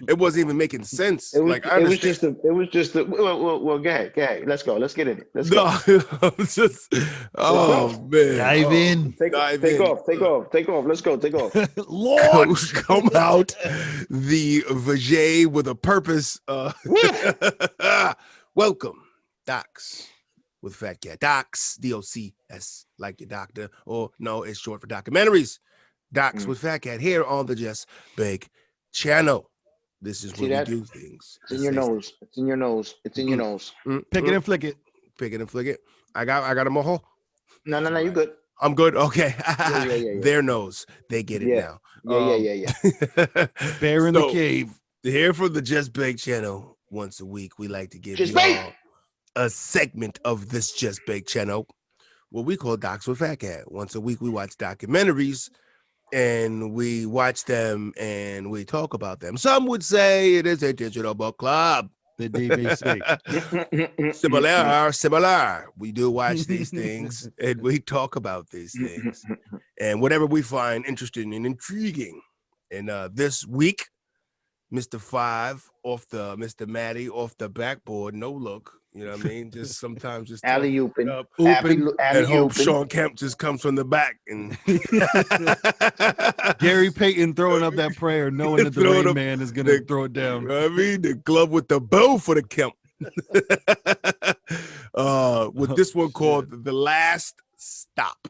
it wasn't even making sense. Like I understand. Well, go ahead. Let's go. Let's get in it. Let's No, go. I'm just. Let's Oh go. man, Dive in. dive Take in. off. Take off. Take off. Let's go. Take off. Launch. Come out, the Vajay with a purpose. Welcome, Docs with Fat Cat. Docs, DOCS, like your doctor, or no, it's short for documentaries. Docs with Fat Cat here on the Just Bake channel. This is See where that? we do things. It's in your nose. It's in your nose. It's in your nose. Pick it and flick it. Pick it and flick it. I got a mojo. No. You good? I'm good. Okay. Yeah. Their nose. They get it now. Yeah. Bear in the cave. Here for the Just Bake channel, once a week, we like to give Just you all Bake. a segment of this Just Bake channel, what we call Docs with Fat Cat. Once a week, we watch documentaries, and we watch them, and we talk about them. Some would say it is a digital book club. The DBC. Similar. We do watch these things, and we talk about these things, and whatever we find interesting and intriguing. And this week, Mr. Five off the Mr. Matty off the backboard, no look. You know what I mean? Just sometimes just Alley-ooping. up, Alley-ooping. hope Sean Kemp just comes from the back and Gary Payton throwing up that prayer, knowing that the Throwing Rain up Man is going to throw it down. You know what I mean? The glove with the bow for the Kemp. With this one called The Last Stop.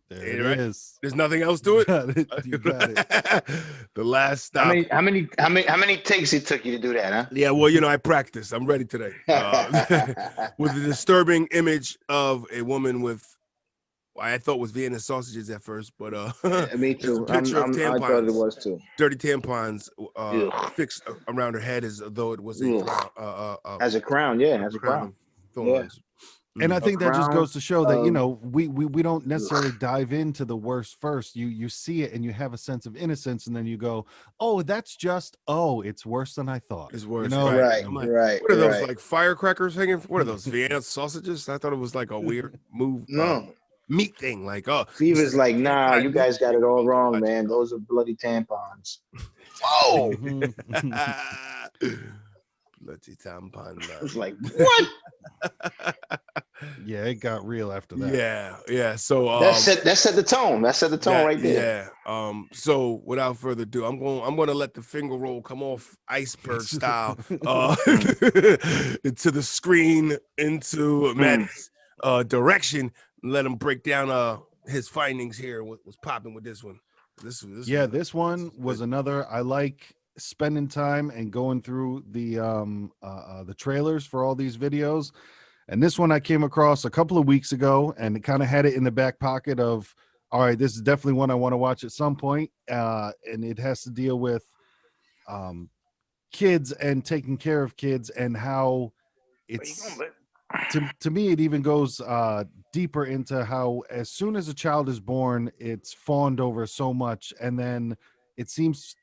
There it is. There's nothing else to it. You got it. The Last Stop. How many takes it took you to do that, huh? Yeah, well, I practiced. I'm ready today. With a disturbing image of a woman with, I thought was Vienna sausages at first, but me too. A picture of tampons, I thought it was too. dirty tampons fixed around her head as though it was As a crown, yeah, as a crown. Thorns. And I think that just goes to show that, we don't necessarily Ugh. dive into the worst first. You see it and you have a sense of innocence, and then you go, oh, that's just, it's worse than I thought. It's worse. Right. I'm like, Right. What are those, like firecrackers hanging? What are those, Vienna sausages? I thought it was like a weird move. No. Meat thing. Like, Fever's like, nah, you guys got it all wrong, man. Those are bloody tampons. Whoa. Bloody tampon. It's like, what? Yeah, it got real after that. Yeah. So that set the tone. That set the tone right there. Yeah. So without further ado, I'm going to let the finger roll come off iceberg style into the screen, into Matt's direction. Let him break down his findings here. What was popping with this one? This one was another. I like spending time and going through the trailers for all these videos. And this one I came across a couple of weeks ago, and it kind of had it in the back pocket of, all right, this is definitely one I want to watch at some point. And it has to deal with kids and taking care of kids, and how it's, to me, it even goes deeper into how as soon as a child is born, it's fawned over so much. And then it seems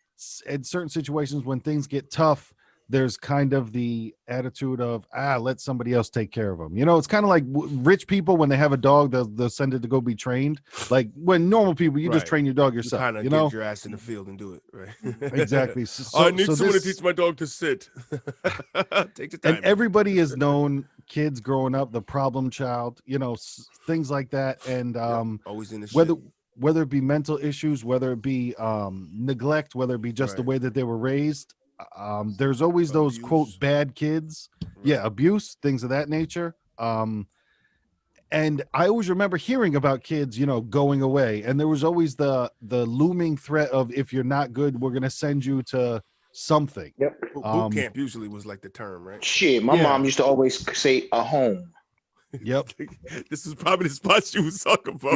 in certain situations when things get tough, there's kind of the attitude of, let somebody else take care of them. It's kind of like rich people, when they have a dog, they'll send it to go be trained. Like when normal people, you just train your dog yourself. Kind of get your ass in the field and do it, right? Exactly. I need someone to teach my dog to sit. Take the time. And everybody has known kids growing up, the problem child, things like that. And always in the whether it be mental issues, whether it be neglect, whether it be just the way that they were raised, there's always those quote bad kids, abuse, things of that nature. And I always remember hearing about kids, going away, and there was always the looming threat of, if you're not good, we're gonna send you to something. Yep. Boot camp usually was like the term, right? Shit, my mom used to always say a home. Yep. This is probably the spot she was talking about.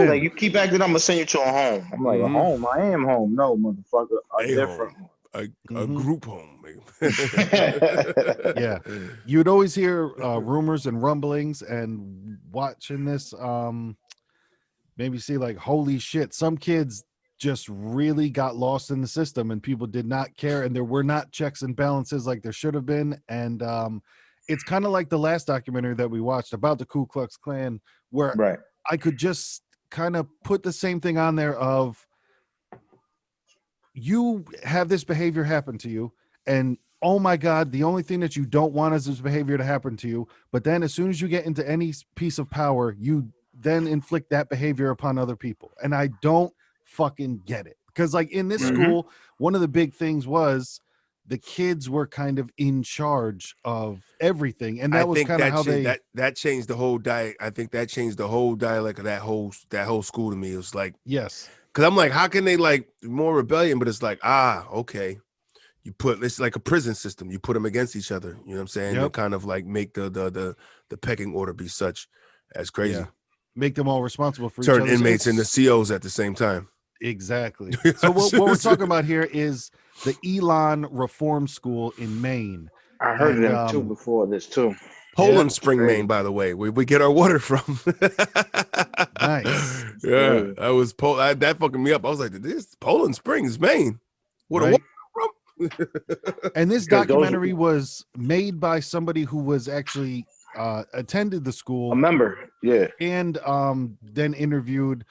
Like, you keep acting, I'm gonna send you to a home. I'm like, a home? I am home. No, motherfucker. A different home. A group home. Yeah. You'd always hear rumors and rumblings, and watching this maybe see like, holy shit, some kids just really got lost in the system, and people did not care, and there were not checks and balances like there should have been. And it's kind of like the last documentary that we watched about the Ku Klux Klan, where I could just kind of put the same thing on there of, you have this behavior happen to you, and oh my God, the only thing that you don't want is this behavior to happen to you. But then as soon as you get into any piece of power, you then inflict that behavior upon other people. And I don't fucking get it. Because like in this school, one of the big things was the kids were kind of in charge of everything. And that was kind of how that changed the whole diet. I think that changed the whole dialect of that whole school to me. It was like, yes. Cause I'm like, how can they like more rebellion? But it's like, okay. You put it's like a prison system. You put them against each other. You know what I'm saying? Yep. And kind of like make the pecking order be such as crazy. Yeah. Make them all responsible for turn each other. Inmates into COs at the same time. Exactly. So what we're talking about here is the Elon Reform School in Maine. I heard of them too before this too. Poland Spring, Maine, by the way, where we get our water from. Nice. Yeah, that was that fucking me up. I was like, this Poland Springs, Maine. What a water from? And this documentary was made by somebody who was actually attended the school, a member, yeah, and then interviewed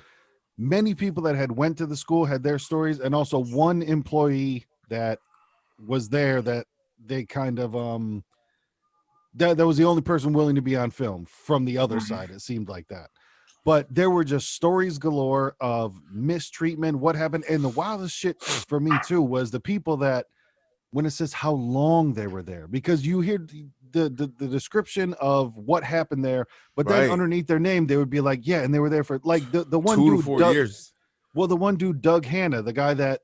many people that had went to the school, had their stories, and also one employee that was there that they kind of that was the only person willing to be on film from the other side. It seemed like that. But there were just stories galore of mistreatment, what happened. And the wildest shit for me too was the people that, when it says how long they were there, because you hear the description of what happened there, but then underneath their name, they would be like, yeah, and they were there for like the one 2 dude, to 4 years. Well, the one dude, Doug Hanna, the guy that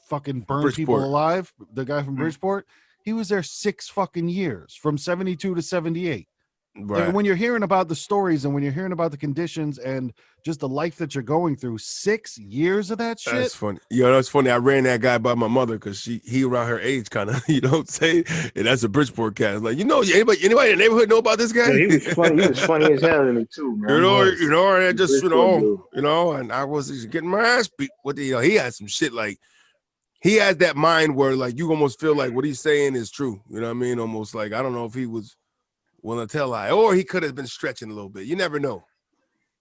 fucking burned people alive, the guy from Bridgeport, he was there 6 fucking years, from 72 to 78. Right. And when you're hearing about the stories and when you're hearing about the conditions and just the life that you're going through, 6 years of that shit. That's funny. You know, that's funny. I ran that guy by my mother because he around her age, kind of. You know what I'm saying? And that's a Bridgeport cat. Like, you know, anybody in the neighborhood know about this guy? Yeah, he was funny. He was funny as hell to me too, man. And I just, and I was just getting my ass beat. He had some shit like. He has that mind where like you almost feel like what he's saying is true. You know what I mean? Almost like I don't know if he was willing to tell a lie, or he could have been stretching a little bit. You never know.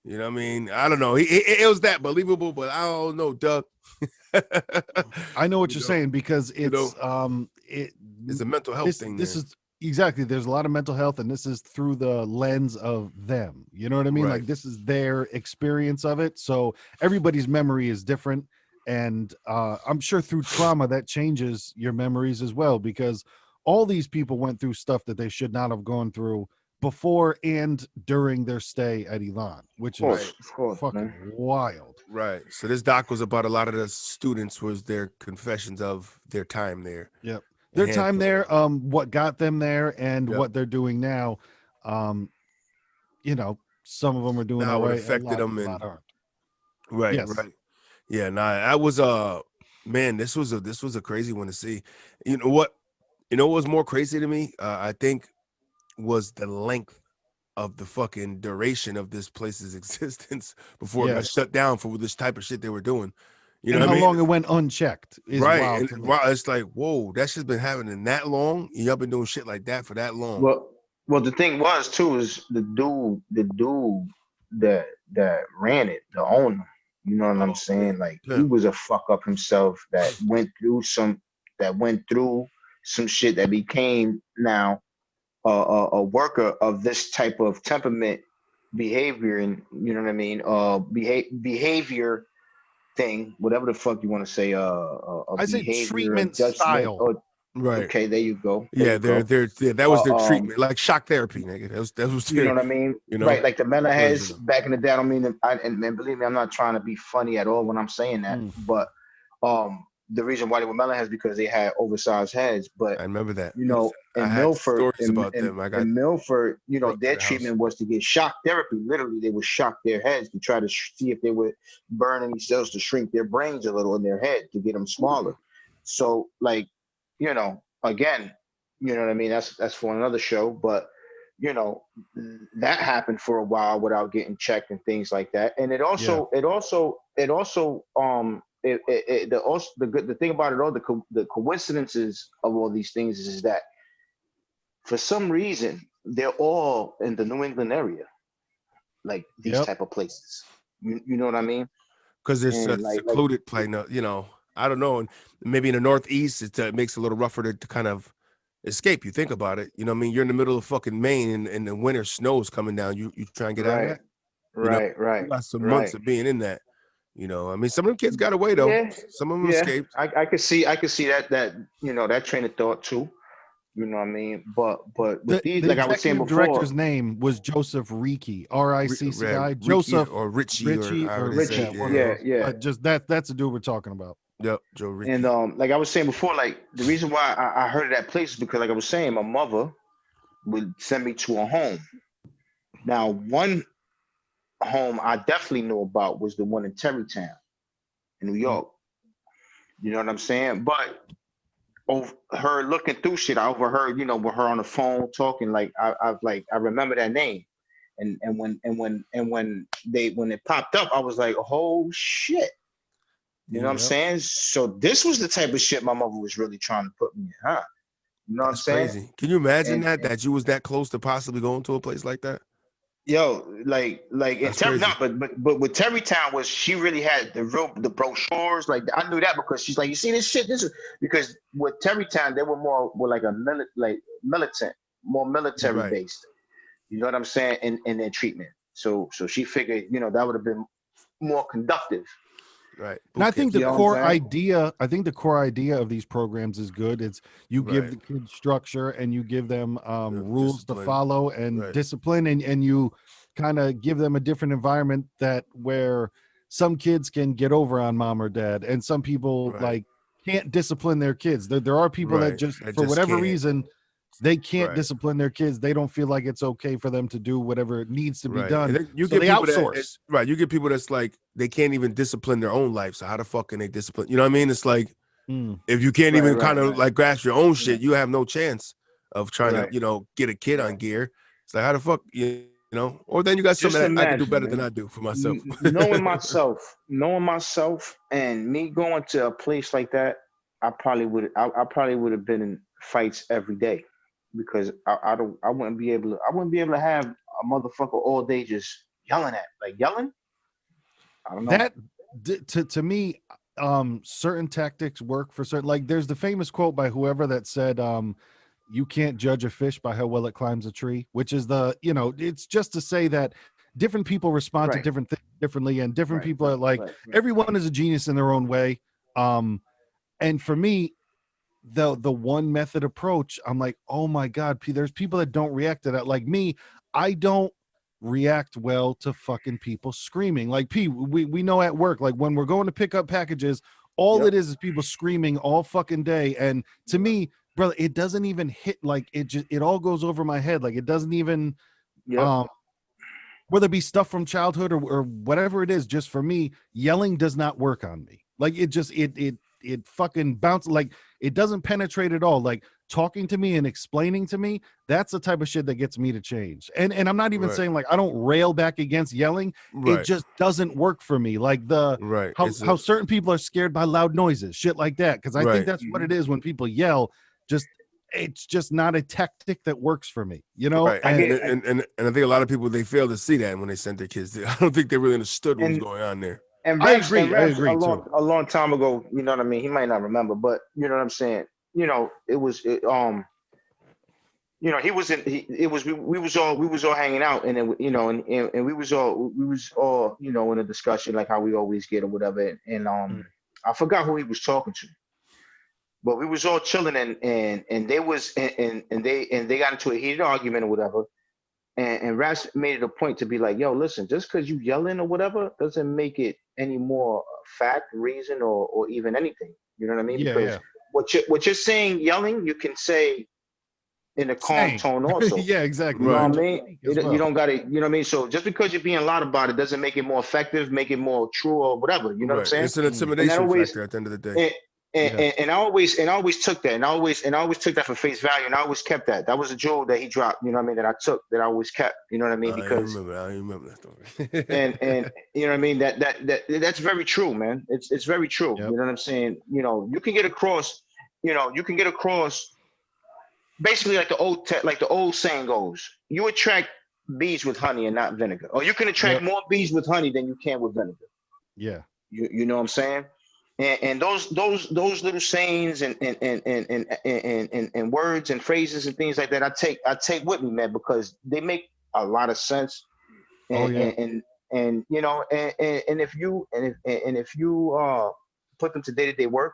You know what I mean? I don't know. It was that believable, but I don't know, Doug. I know what you're saying because it's it's a mental health thing. This is exactly. There's a lot of mental health, and this is through the lens of them. You know what I mean? Like this is their experience of it. So everybody's memory is different. And I'm sure through trauma that changes your memories as well, because all these people went through stuff that they should not have gone through before and during their stay at Elon, which is fucking wild. Right. So this doc was about a lot of the students, was their confessions of their time there. Yep. Their time there, what got them there and what they're doing now. You know, some of them are doing how it affected them and right. Yeah, I was man, this was a crazy one to see. You know what was more crazy to me? I think was the length of the fucking duration of this place's existence before it got shut down for this type of shit they were doing. You know how what I mean? long it went unchecked is wild. It's like, whoa, that shit's been happening that long. Y'all been doing shit like that for that long. Well, the thing was too is the dude that ran it, the owner. You know what I'm saying? Like he was a fuck up himself that went through some shit that became now a worker of this type of temperament behavior, and you know what I mean? Behavior thing, whatever the fuck you want to say. I say treatment style. Right. Okay, there you go. That was their treatment, like shock therapy, nigga. That was you know what I mean? Right, like the mental heads back in the day. I don't mean, and believe me, I'm not trying to be funny at all when I'm saying that. But the reason why they were mental heads because they had oversized heads. But I remember that. You know, in Milford, in Milford, you know, their treatment was to get shock therapy. Literally, they would shock their heads to try to see if they would burn any cells to shrink their brains a little in their head to get them smaller. So, like. You know, again, you know what I mean? That's for another show, but you know, that happened for a while without getting checked and things like that. And the thing about it all, the coincidences of all these things is that for some reason they're all in the New England area, like these type of places. You know what I mean? Because there's such secluded place, you know. I don't know. And maybe in the Northeast, it makes it a little rougher to kind of escape. You think about it. You know what I mean? You're in the middle of fucking Maine and the winter snow's coming down. You try and get out of that? Right. You got some months of being in that. You know, I mean, some of them kids got away though. Yeah. Some of them escaped. I could see that that train of thought too. You know what I mean? But with these, like I was saying before, director's name was Joseph Ricci, R-I-C-C-I. Joseph or Richie or Richie. Yeah. Just that's the dude we're talking about. Yep, Joe Ricci. And like I was saying before, like the reason why I heard of that place is because, like I was saying, my mother would send me to a home. Now, one home I definitely knew about was the one in Terrytown in New York. You know what I'm saying? But over her looking through shit, I overheard, with her on the phone talking. Like I remember that name, and when it popped up, I was like, oh shit, you know what I'm saying? So this was the type of shit my mother was really trying to put me in, huh? You know what I'm saying? Crazy. Can you imagine that you was that close to possibly going to a place like that? Yo, like in but with Terrytown she really had the brochures. Like I knew that because she's like, you see this shit. This is because with Terrytown they were like a militant, more military based. You know what I'm saying? In their treatment. So she figured that would have been more conductive. Right. And I think the core idea of these programs is good. It's you give the kids structure and you give them rules to follow and discipline, and you kind of give them a different environment where some kids can get over on mom or dad, and some people like can't discipline their kids. There are people that just for whatever reason they can't discipline their kids. They don't feel like it's okay for them to do whatever it needs to be done. You so they outsource. You get people that's like they can't even discipline their own life. So how the fuck can they discipline? You know what I mean? It's like if you can't even kind of like grasp your own shit, you have no chance of trying to get a kid on gear. It's like how the fuck Or then you got something that I can do better than I do for myself. knowing myself, and me going to a place like that, I probably would have been in fights every day, because I wouldn't be able to have a motherfucker all day just yelling. I don't know. That to me, certain tactics work for certain. Like there's the famous quote by whoever that said, "You can't judge a fish by how well it climbs a tree," which is it's just to say that different people respond to different things differently, and different people are like everyone is a genius in their own way. And for me, the one method approach, I'm like, oh my God, there's people that don't react to that. Like me, I don't react well to fucking people screaming. Like we know at work, like when we're going to pick up packages, all it is people screaming all fucking day. And to me, brother, it doesn't even hit, like it all goes over my head. Like it doesn't even, whether it be stuff from childhood or whatever it is, just for me, yelling does not work on me. Like it fucking bounces, like it doesn't penetrate at all. Like talking to me and explaining to me, that's the type of shit that gets me to change. And I'm not even saying like I don't rail back against yelling. It just doesn't work for me. Like how certain people are scared by loud noises, shit like that. Because I think that's what it is when people yell. It's just not a tactic that works for me, And I think a lot of people, they fail to see that when they sent their kids there. I don't think they really understood what was going on there. And I agree a long time ago, you know what I mean? He might not remember, but you know what I'm saying? We was all hanging out, and then and we was all in a discussion like how we always get or whatever. And I forgot who he was talking to. But we was all chilling, and they was and they got into a heated argument or whatever. And Ras made it a point to be like, yo, listen, just because you yelling or whatever doesn't make it any more fact, reason, or even anything. You know what I mean? Because what you're saying, yelling, you can say in a calm tone also. Exactly. You know what I mean? You don't got to, you know what I mean? So just because you're being loud about it doesn't make it more effective, make it more true or whatever. You know what I'm saying? It's an intimidation factor at the end of the day. And I always took that, and I always took that for face value, and I always kept that. That was a jewel that he dropped, you know what I mean, that I took, that I always kept, you know what I mean? Because I remember that story. and you know what I mean, that's very true, man. It's very true. You know what I'm saying? You can get across, basically like the old saying goes, you attract bees with honey and not vinegar. Or you can attract more bees with honey than you can with vinegar. Yeah. You know what I'm saying? And those little sayings and words and phrases and things like that, I take with me, man, because they make a lot of sense. Oh And yeah. and you know, and if you put them to day-to-day work,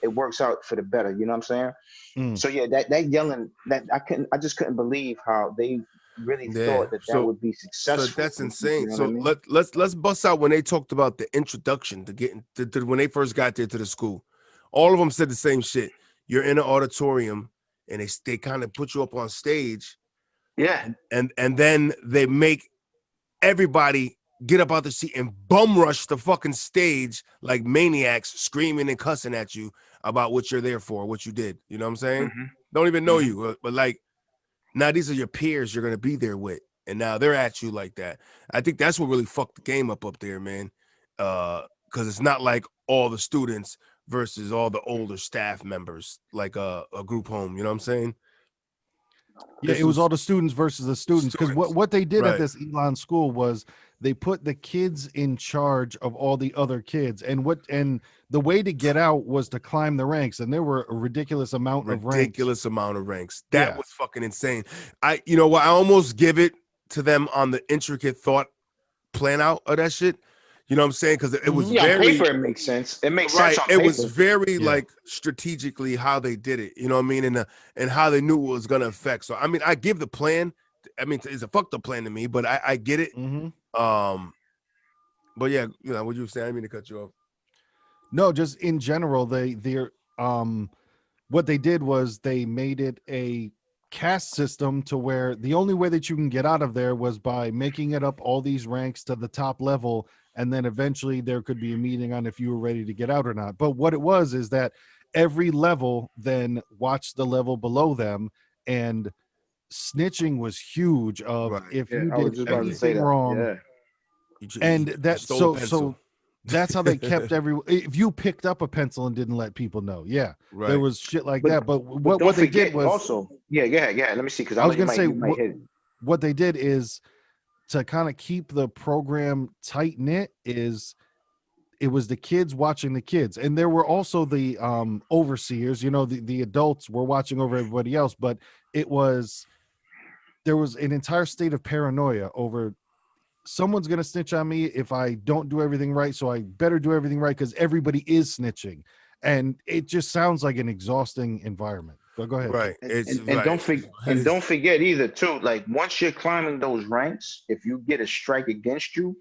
it works out for the better. You know what I'm saying? Mm. So yeah, that yelling, that I just couldn't believe how they really Yeah. thought that So would be so successful. that's You insane. know what I So mean? let's bust out when they talked about the introduction to getting to when they first got there to the school. All of them said the same shit. You're in an auditorium and they kind of put you up on stage, Yeah. and then they make everybody get up out the seat and bum rush the fucking stage like maniacs, screaming and cussing at you about what you're there for, what you did. You know what I'm saying? Mm-hmm. Don't even know Mm-hmm. you, but like now these are your peers you're gonna be there with, and now they're at you like that. I think that's what really fucked the game up there, man. Because it's not like all the students versus all the older staff members, like a group home. You know what I'm saying? Yeah, This it was was all the students versus the students, because students, what they did at right? this Elon school was they put the kids in charge of all the other kids, and the way to get out was to climb the ranks, and there were a ridiculous amount of ranks. Ridiculous amount of ranks. That Yeah. was fucking insane. You know what? I almost give it to them on the intricate thought plan out of that shit. You know what I'm saying? Because it was Mhm. Yeah, on very paper it makes sense. It makes sense right. on It was paper. very Yeah. like strategically how they did it. You know what I mean? And how they knew it was gonna affect. So I mean, I give the plan. I mean, it's a fucked up plan to me, but I get it. Mhm. But yeah, you know what you were saying. I didn't mean to cut you off. No, just in general, they're what they did was they made it a caste system to where the only way that you can get out of there was by making it up all these ranks to the top level, and then eventually there could be a meeting on if you were ready to get out or not. But what it was is that every level then watched the level below them, and snitching was huge of Right. if Yeah, you I was did just about to say anything that. wrong. Yeah. And You that stole a so pencil. so that's how they kept every if you picked up a pencil and didn't let people know, yeah, there Right. was shit like But that. But but what don't they did forget was, also. Yeah, yeah. Let me see, because I I know was gonna say, you might hit it. what they did is to kind of keep the program tight knit is it was the kids watching the kids, and there were also the overseers, the adults were watching over everybody else, but it was there was an entire state of paranoia over someone's going to snitch on me if I don't do everything right. So I better do everything right because everybody is snitching. And it just sounds like an exhausting environment. But go ahead, Q. Right. It's And right. don't forget either too. Like once you're climbing those ranks, if you get a strike against you,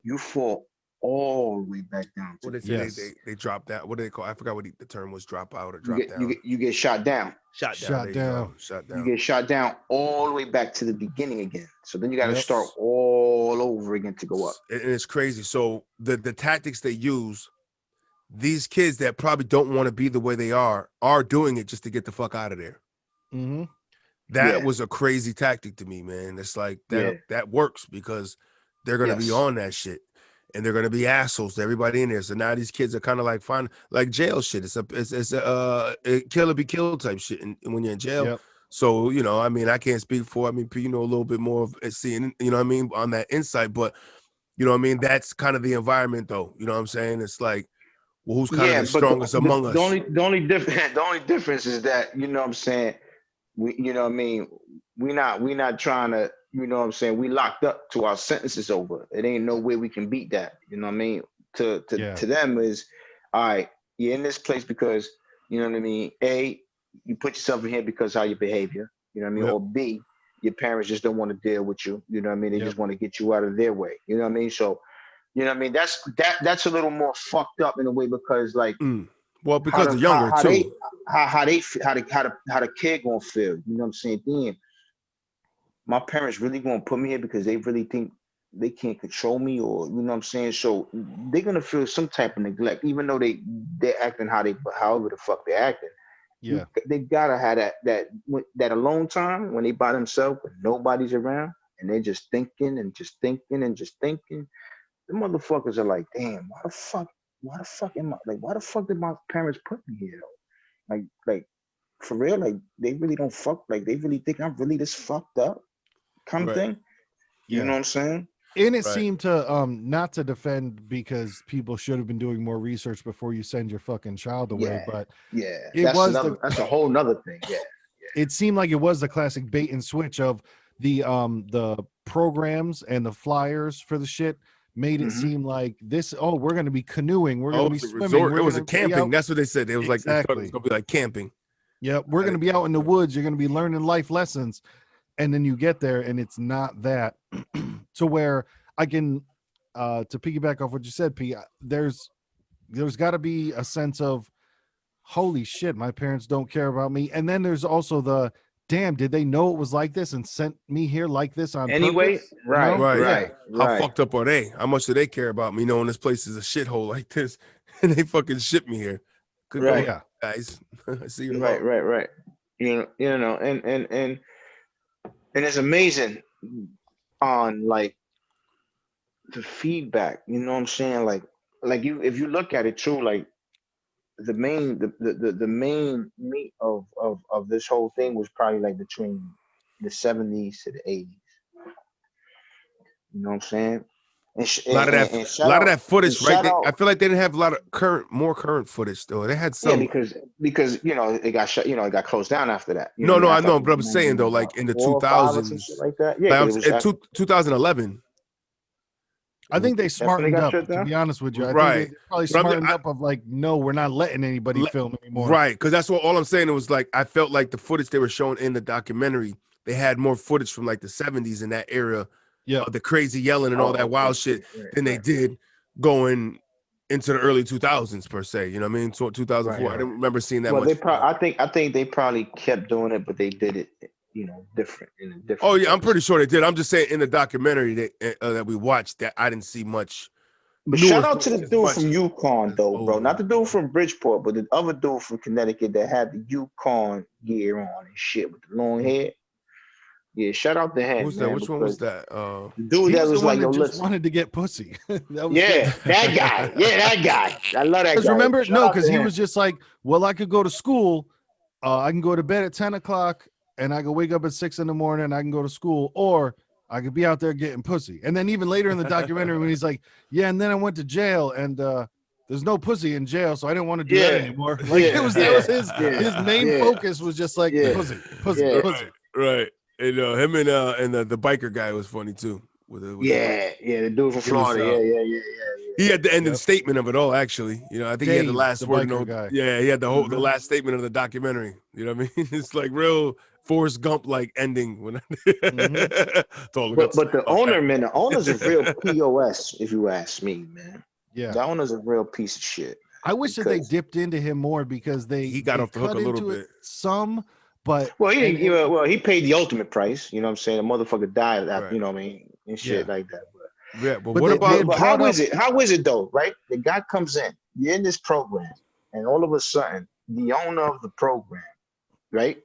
you fall all the way back down to What the they say Yes. they dropped that. What do they call? I forgot what the term was. Drop out or you drop get you down. get you get shot down. Shot down. Shot There you go. down. Shot You down. get shot down all the way back to the beginning again. So then you got to Yep. start all over again to go up. And it's crazy. So the tactics they use, these kids that probably don't want to be the way they are doing it just to get the fuck out of there. Mm-hmm. That Yeah, was a crazy tactic to me, man. It's like yeah, that works because they're gonna be yes, on that shit. And they're gonna be assholes to everybody in there. So now these kids are kind of like fine, like jail shit. It's a kill or be killed type shit. And when you're in jail, Yep. so I mean, I can't speak for. I mean, you know a little bit more of seeing, you know what I mean, on that insight. But you know what I mean. That's kind of the environment, though. You know what I'm saying? It's like, well, who's kind of yeah. the But strongest among us? the only difference the only difference is that, you know what I'm saying, we, you know what I mean, we not trying to, you know what I'm saying, we locked up to our sentences over. It ain't no way we can beat that. You know what I mean? Yeah. To them is, all right, you're in this place because, you know what I mean, A, you put yourself in here because how your behavior, you know what I mean, Yep. or B, your parents just don't want to deal with you. You know what I mean? They Yep. just want to get you out of their way. You know what I mean? So, you know what I mean? That's a little more fucked up in a way, because like Well, how because the they're younger how they too. how the kid gonna feel. You know what I'm saying? Damn, my parents really gonna put me here because they really think they can't control me, or you know what I'm saying? So they're gonna feel some type of neglect, even though they're acting however the fuck they're acting. Yeah. They gotta have that alone time when they by themselves when nobody's around, and they're just thinking and just thinking and just thinking. The motherfuckers are like, damn, why the fuck did my parents put me here? Like for real, like they really don't fuck, like they really think I'm really this fucked up kind of Right. thing. You know Yeah. what I'm saying? And it seemed to not to defend, because people should have been doing more research before you send your fucking child away. But that's a whole nother thing. Yeah. It seemed like it was the classic bait and switch of the programs and the flyers for the shit made it seem like this. Oh, we're going to be canoeing. We're going to be swimming. It was a camping. That's what they said. It was like, it was going to be like camping. Yep. We're going to be out in the woods. You're going to be learning life lessons. And then you get there and it's not that. To where I can, to piggyback off what you said, P, there's got to be a sense of, holy shit, my parents don't care about me. And then there's also the, damn, did they know it was like this and sent me here like this on purpose? Right. How fucked up are they? How much do they care about me knowing this place is a shithole like this and they fucking ship me here? Good Lord, guys. I see you. Right. You know, and it's amazing on like the feedback. You know what I'm saying? Like you, if you look at it too, like the main meat of this whole thing was probably like between the 70s to the 80s. You know what I'm saying? A lot of that footage, right? I feel like they didn't have a lot of more current footage though. They had some because you know it got shut. You know it got closed down after that. I know, but I'm saying though, like in the 2000s, like that. Yeah, like in 2011. I think they smartened up, to be honest with you. I think they probably smartened up of like, no, we're not letting anybody film anymore. Right, because that's what all I'm saying. It was like, I felt like the footage they were showing in the documentary, they had more footage from like the 70s in that era, of the crazy yelling and all that wild shit than they did going into the early 2000s per se. You know what I mean? 2004. I didn't remember seeing that much. I think they probably kept doing it, but they did it, you know, different. Oh yeah, I'm pretty sure they did. I'm just saying in the documentary that we watched, that I didn't see much. But shout out to the dude from Yukon though, bro. Not the dude from Bridgeport, but the other dude from Connecticut that had the Yukon gear on and shit with the long hair. Yeah, shout out to him. Who's that? Which one was that? The dude that was like, just wanted to get pussy. that guy. Yeah, that guy. I love that guy. Remember, because he was just like, well, I could go to school. I can go to bed at 10 o'clock and I can wake up at 6 a.m. and I can go to school, or I could be out there getting pussy. And then even later in the documentary, when he's like, yeah, and then I went to jail and there's no pussy in jail, so I didn't want to do that anymore. Like that was his main focus was just like pussy. Right. And him and the biker guy was funny too. The dude from Florida. Yeah. He had the ending statement of it all, actually. You know, I think he had the last word. Yeah, he had the last statement of the documentary. You know what I mean? It's like real Forrest Gump like ending. When but the owner, man, the owner's a real POS, if you ask me, man. Yeah, the owner's a real piece of shit. I wish that they dipped into him more because he got off the hook a little bit. But he paid the ultimate price. You know what I'm saying? The motherfucker died. Right. You know what I mean? And shit like that. But what about? But how is it? How is it though? Right? The guy comes in. You're in this program, and all of a sudden, the owner of the program, right,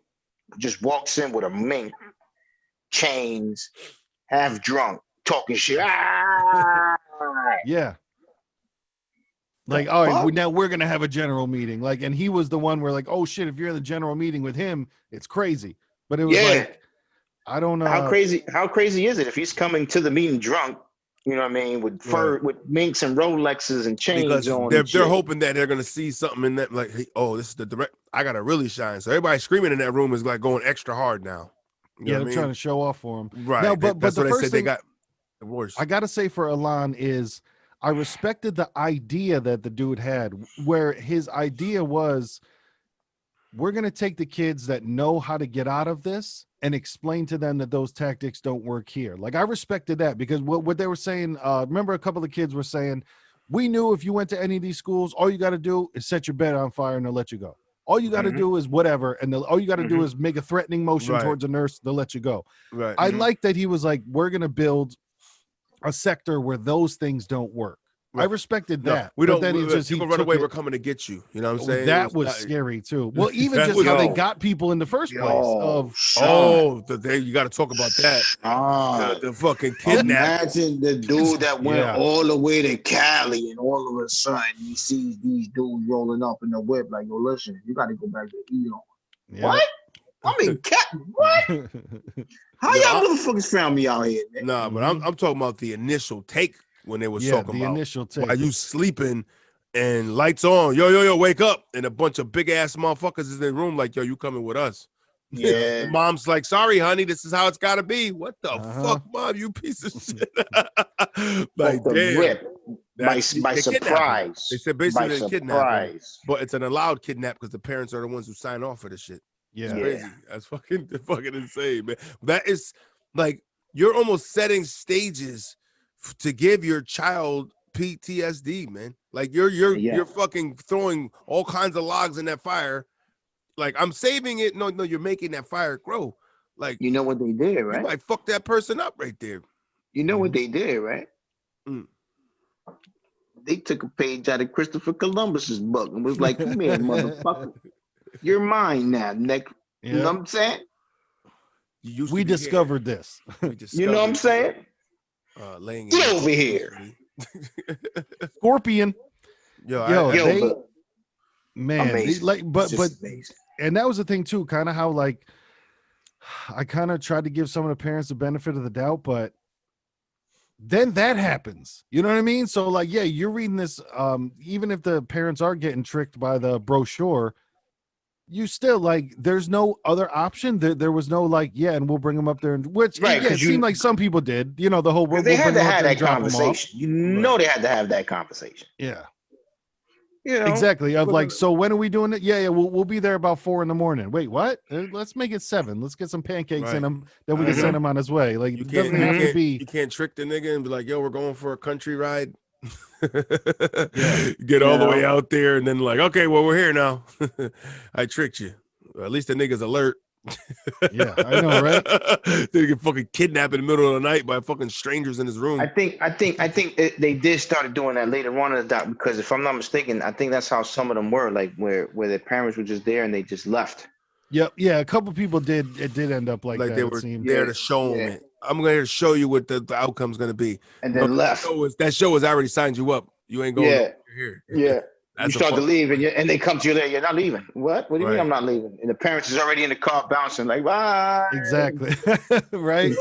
just walks in with a mink, chains, half drunk, talking shit. Yeah. Like, all right, now we're gonna have a general meeting. Like, and he was the one where, like, oh shit, if you're in the general meeting with him, it's crazy. But it was like, I don't know how crazy is it if he's coming to the meeting drunk? You know what I mean, with fur, with minks and Rolexes and chains because on. They're hoping that they're gonna see something in that, like, hey, oh, this is the direct. I gotta really shine. So everybody screaming in that room is like going extra hard now. You know they're trying to show off for him. Right. No, but that's the what first they said. thing They got the worst. I gotta say for Alon is, I respected the idea that the dude had, where his idea was, we're going to take the kids that know how to get out of this and explain to them that those tactics don't work here. Like, I respected that because what they were saying, remember a couple of kids were saying, we knew if you went to any of these schools, all you got to do is set your bed on fire and they'll let you go. All you got to do is whatever. And all you got to do is make a threatening motion towards a nurse. They'll let you go. Right. I like that he was like, we're going to build a sector where those things don't work. Right. I respected that. We don't. Then people run away. We're coming to get you. You know what I'm saying? That was scary too. Well, even just how they got people in the first place. You got to talk about that. The fucking kidnap. Imagine the dude that went all the way to Cali, and all of a sudden he sees these dudes rolling up in the whip. Like, yo, listen, you got to go back to Elon. Yeah. What? I mean, cat. What? How y'all motherfuckers found me out here, man? Nah, but I'm talking about the initial take when they was talking about initial take. while you sleeping and lights on. Yo, wake up. And a bunch of big ass motherfuckers is in the room like, yo, you coming with us. Yeah. And mom's like, sorry, honey, this is how it's gotta be. What the fuck, mom, you piece of shit. Like, damn. Rip. By surprise. They said basically by kidnapping, but it's an allowed kidnap because the parents are the ones who sign off for the shit. Yeah. It's crazy. That's fucking insane, man. That is like, you're almost setting stages to give your child PTSD, man. Like you're fucking throwing all kinds of logs in that fire. Like, I'm saving it. No, you're making that fire grow. Like, you know what they did, right? You might fuck that person up right there. You know what they did, right? Mm. They took a page out of Christopher Columbus's book and was like, "Come here, motherfucker, you're mine now." Next, you know what I'm saying? We discovered this. You know what I'm saying? Get over here, Scorpion. Yo, man, but and that was the thing too, kind of how like I kind of tried to give some of the parents the benefit of the doubt, but then that happens. You know what I mean? So like, yeah, you're reading this, even if the parents are getting tricked by the brochure, you still like, there's no other option. There was no like, yeah, and we'll bring them up there, and which it seemed like some people did. You know, the whole they had to have that conversation. You know, they had to have that conversation. Yeah. You know, exactly. Of like, so when are we doing it? Yeah, we'll be there about 4 a.m. Wait, what? Let's make it 7. Let's get some pancakes in him, then we can send him on his way. Like, it doesn't have to be. You can't trick the nigga and be like, yo, we're going for a country ride. Get all the way out there and then like, okay, well, we're here now. I tricked you. Or at least the nigga's alert. Yeah, I know, right? They get fucking kidnapped in the middle of the night by fucking strangers in his room. I think they did start doing that later on in the doc, because if I'm not mistaken, I think that's how some of them were, like where their parents were just there and they just left. Yep, yeah, a couple people did. It did end up like that. They were there to show them it. I'm going to show you what the outcome's going to be, and then left. That show has already signed you up. You ain't going here. Yeah. You start to leave, and they come to you there. You're not leaving. What? What do you mean I'm not leaving? And the parents is already in the car bouncing like, bye. Exactly. Right.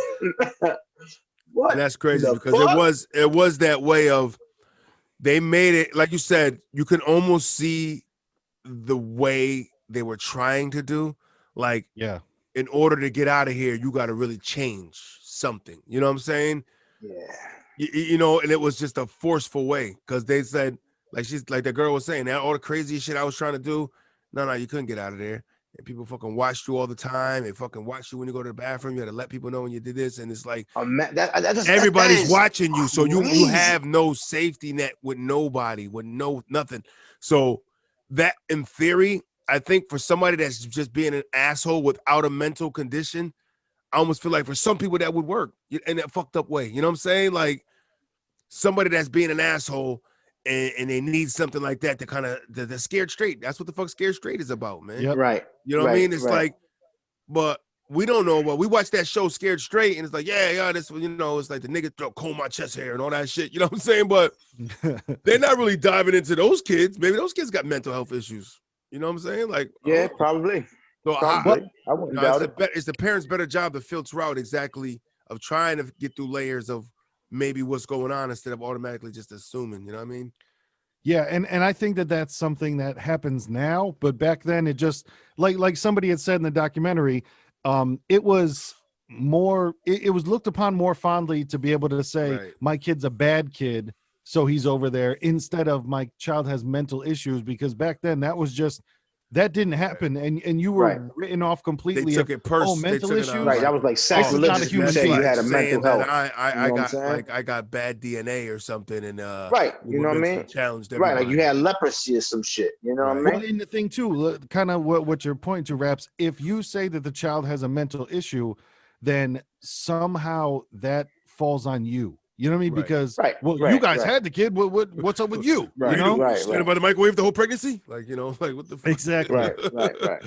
What? And that's crazy because it was that way of, they made it, like you said, you can almost see the way they were trying to do. Like, yeah, in order to get out of here, you got to really change something. You know what I'm saying? Yeah. You know, and it was just a forceful way, because they said, like the girl was saying, that all the crazy shit I was trying to do, no, you couldn't get out of there. And people fucking watched you all the time. They fucking watched you when you go to the bathroom. You had to let people know when you did this. And it's like, everybody's watching you. So you have no safety net with nobody, with nothing. So that, in theory, I think for somebody that's just being an asshole without a mental condition, I almost feel like for some people that would work in that fucked up way. You know what I'm saying? Like, somebody that's being an asshole and they need something like that to kind of, the scared straight. That's what the fuck Scared Straight is about, man. Yep. Right. You know what I mean? It's like, but we don't know. Well, we watched that show Scared Straight, and it's like, yeah, this, you know, it's like the nigga comb my chest hair and all that shit. You know what I'm saying? But they're not really diving into those kids. Maybe those kids got mental health issues. You know what I'm saying? Like, yeah, probably. So I wouldn't doubt it. It's the parents' better job to filter out exactly of trying to get through layers of maybe what's going on instead of automatically just assuming. You know what I mean? Yeah, and I think that that's something that happens now, but back then it just like somebody had said in the documentary, it was more, it was looked upon more fondly to be able to say, my kid's a bad kid, so he's over there, instead of my child has mental issues, because back then that was just, that didn't happen, and you were written off completely. They took it personal. Mental issues. Right, that was like sacrilegious. You say you had a mental health. I got bad DNA or something, and right, you know what I mean? Challenged right, like you had leprosy or some shit. You know what I mean? Well, and the thing too, kind of what you're pointing to, Raps. If you say that the child has a mental issue, then somehow that falls on you. You know what I mean? Because you guys had the kid. What's up with you? Right, you know, standing by the microwave the whole pregnancy. Like, you know, like what the fuck? Exactly. Right.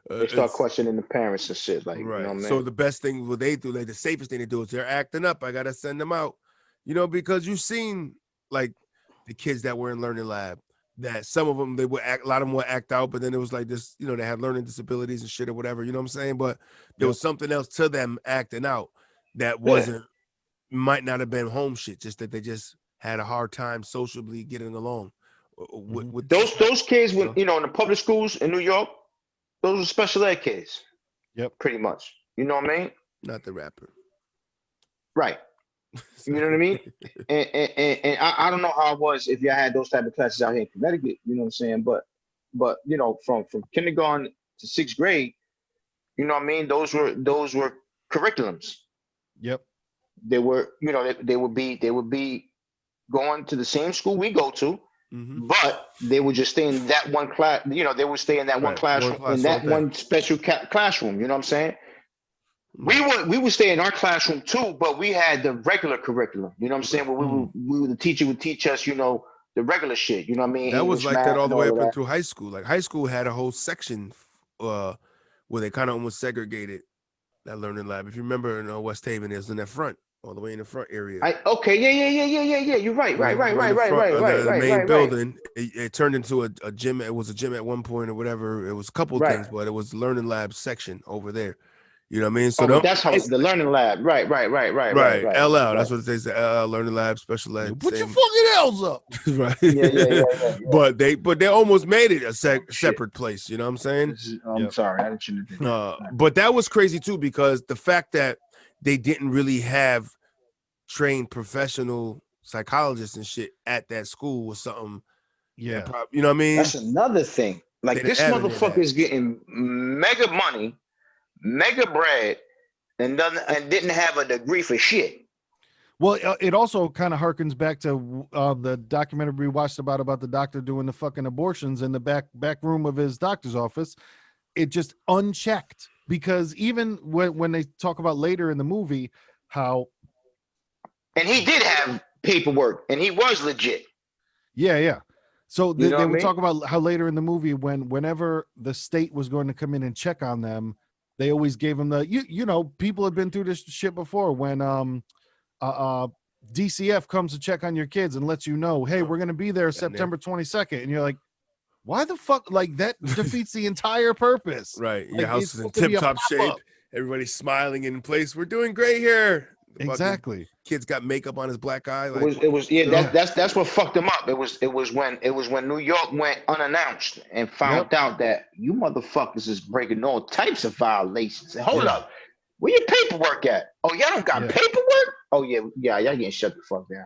They start questioning the parents and shit. Like, right. You know what I mean? So the best thing what they do, like the safest thing to do, is they're acting up. I gotta send them out. You know, because you've seen like the kids that were in learning lab, that some of them, a lot of them would act out, but then it was like this, you know, they had learning disabilities and shit or whatever, you know what I'm saying? But there was something else to them acting out that might not have been home shit, just that they just had a hard time socially getting along. With those kids, when you know, in the public schools in New York, those are special ed kids. Yep. Pretty much. You know what I mean? Not the rapper. Right. You know what I mean? And I don't know how it was if y'all had those type of classes out here in Connecticut, you know what I'm saying? But you know, from kindergarten to 6th grade, you know what I mean? Those were curriculums. Yep. They were, you know, they would be going to the same school we go to, but they would just stay in that one class, you know, they would stay in that one classroom, in that one special classroom, you know what I'm saying? We would stay in our classroom too, but we had the regular curriculum. You know what I'm saying? Where the teacher would teach us, you know, the regular shit. You know what I mean? That English, was like math, that all the way up that. through high school. Like high school had a whole section where they kind of almost segregated that learning lab. If you remember in West Haven, it was in that front, all the way in the front area. Yeah. You're right. The main building, it turned into a gym. It was a gym at one point or whatever. It was a couple of things, but it was the learning lab section over there. You know what I mean? So that's how the learning lab. Right. LL. That's what they say. LL, learning lab, special ed. Put your fucking L's up. Right. Yeah. But they almost made it a separate place. You know what I'm saying? I'm sorry, I shouldn't have did that. But that was crazy too, because the fact that they didn't really have trained professional psychologists and shit at that school was something. Yeah. You know what I mean? That's another thing. Like, this motherfucker is getting mega money, mega bread, and didn't have a degree for shit. Well, it also kind of harkens back to the documentary we watched about the doctor doing the fucking abortions in the back room of his doctor's office. It just unchecked, because even when they talk about later in the movie how, and he did have paperwork and he was legit. Yeah. So they would talk about how later in the movie, whenever the state was going to come in and check on them, they always gave them the, you know, people have been through this shit before, when DCF comes to check on your kids and lets you know, hey, we're going to be there September 22nd. And you're like, why the fuck? Like, that defeats the entire purpose. Right. Your house is in tip-top shape. Everybody's smiling in place. We're doing great here. Exactly. Kid's got makeup on his black eye. Like, that's what fucked him up. It was when New York went unannounced and found out that you motherfuckers is breaking all types of violations. And hold up, where your paperwork at? Oh, y'all don't got paperwork? Oh yeah, y'all getting shut the fuck down.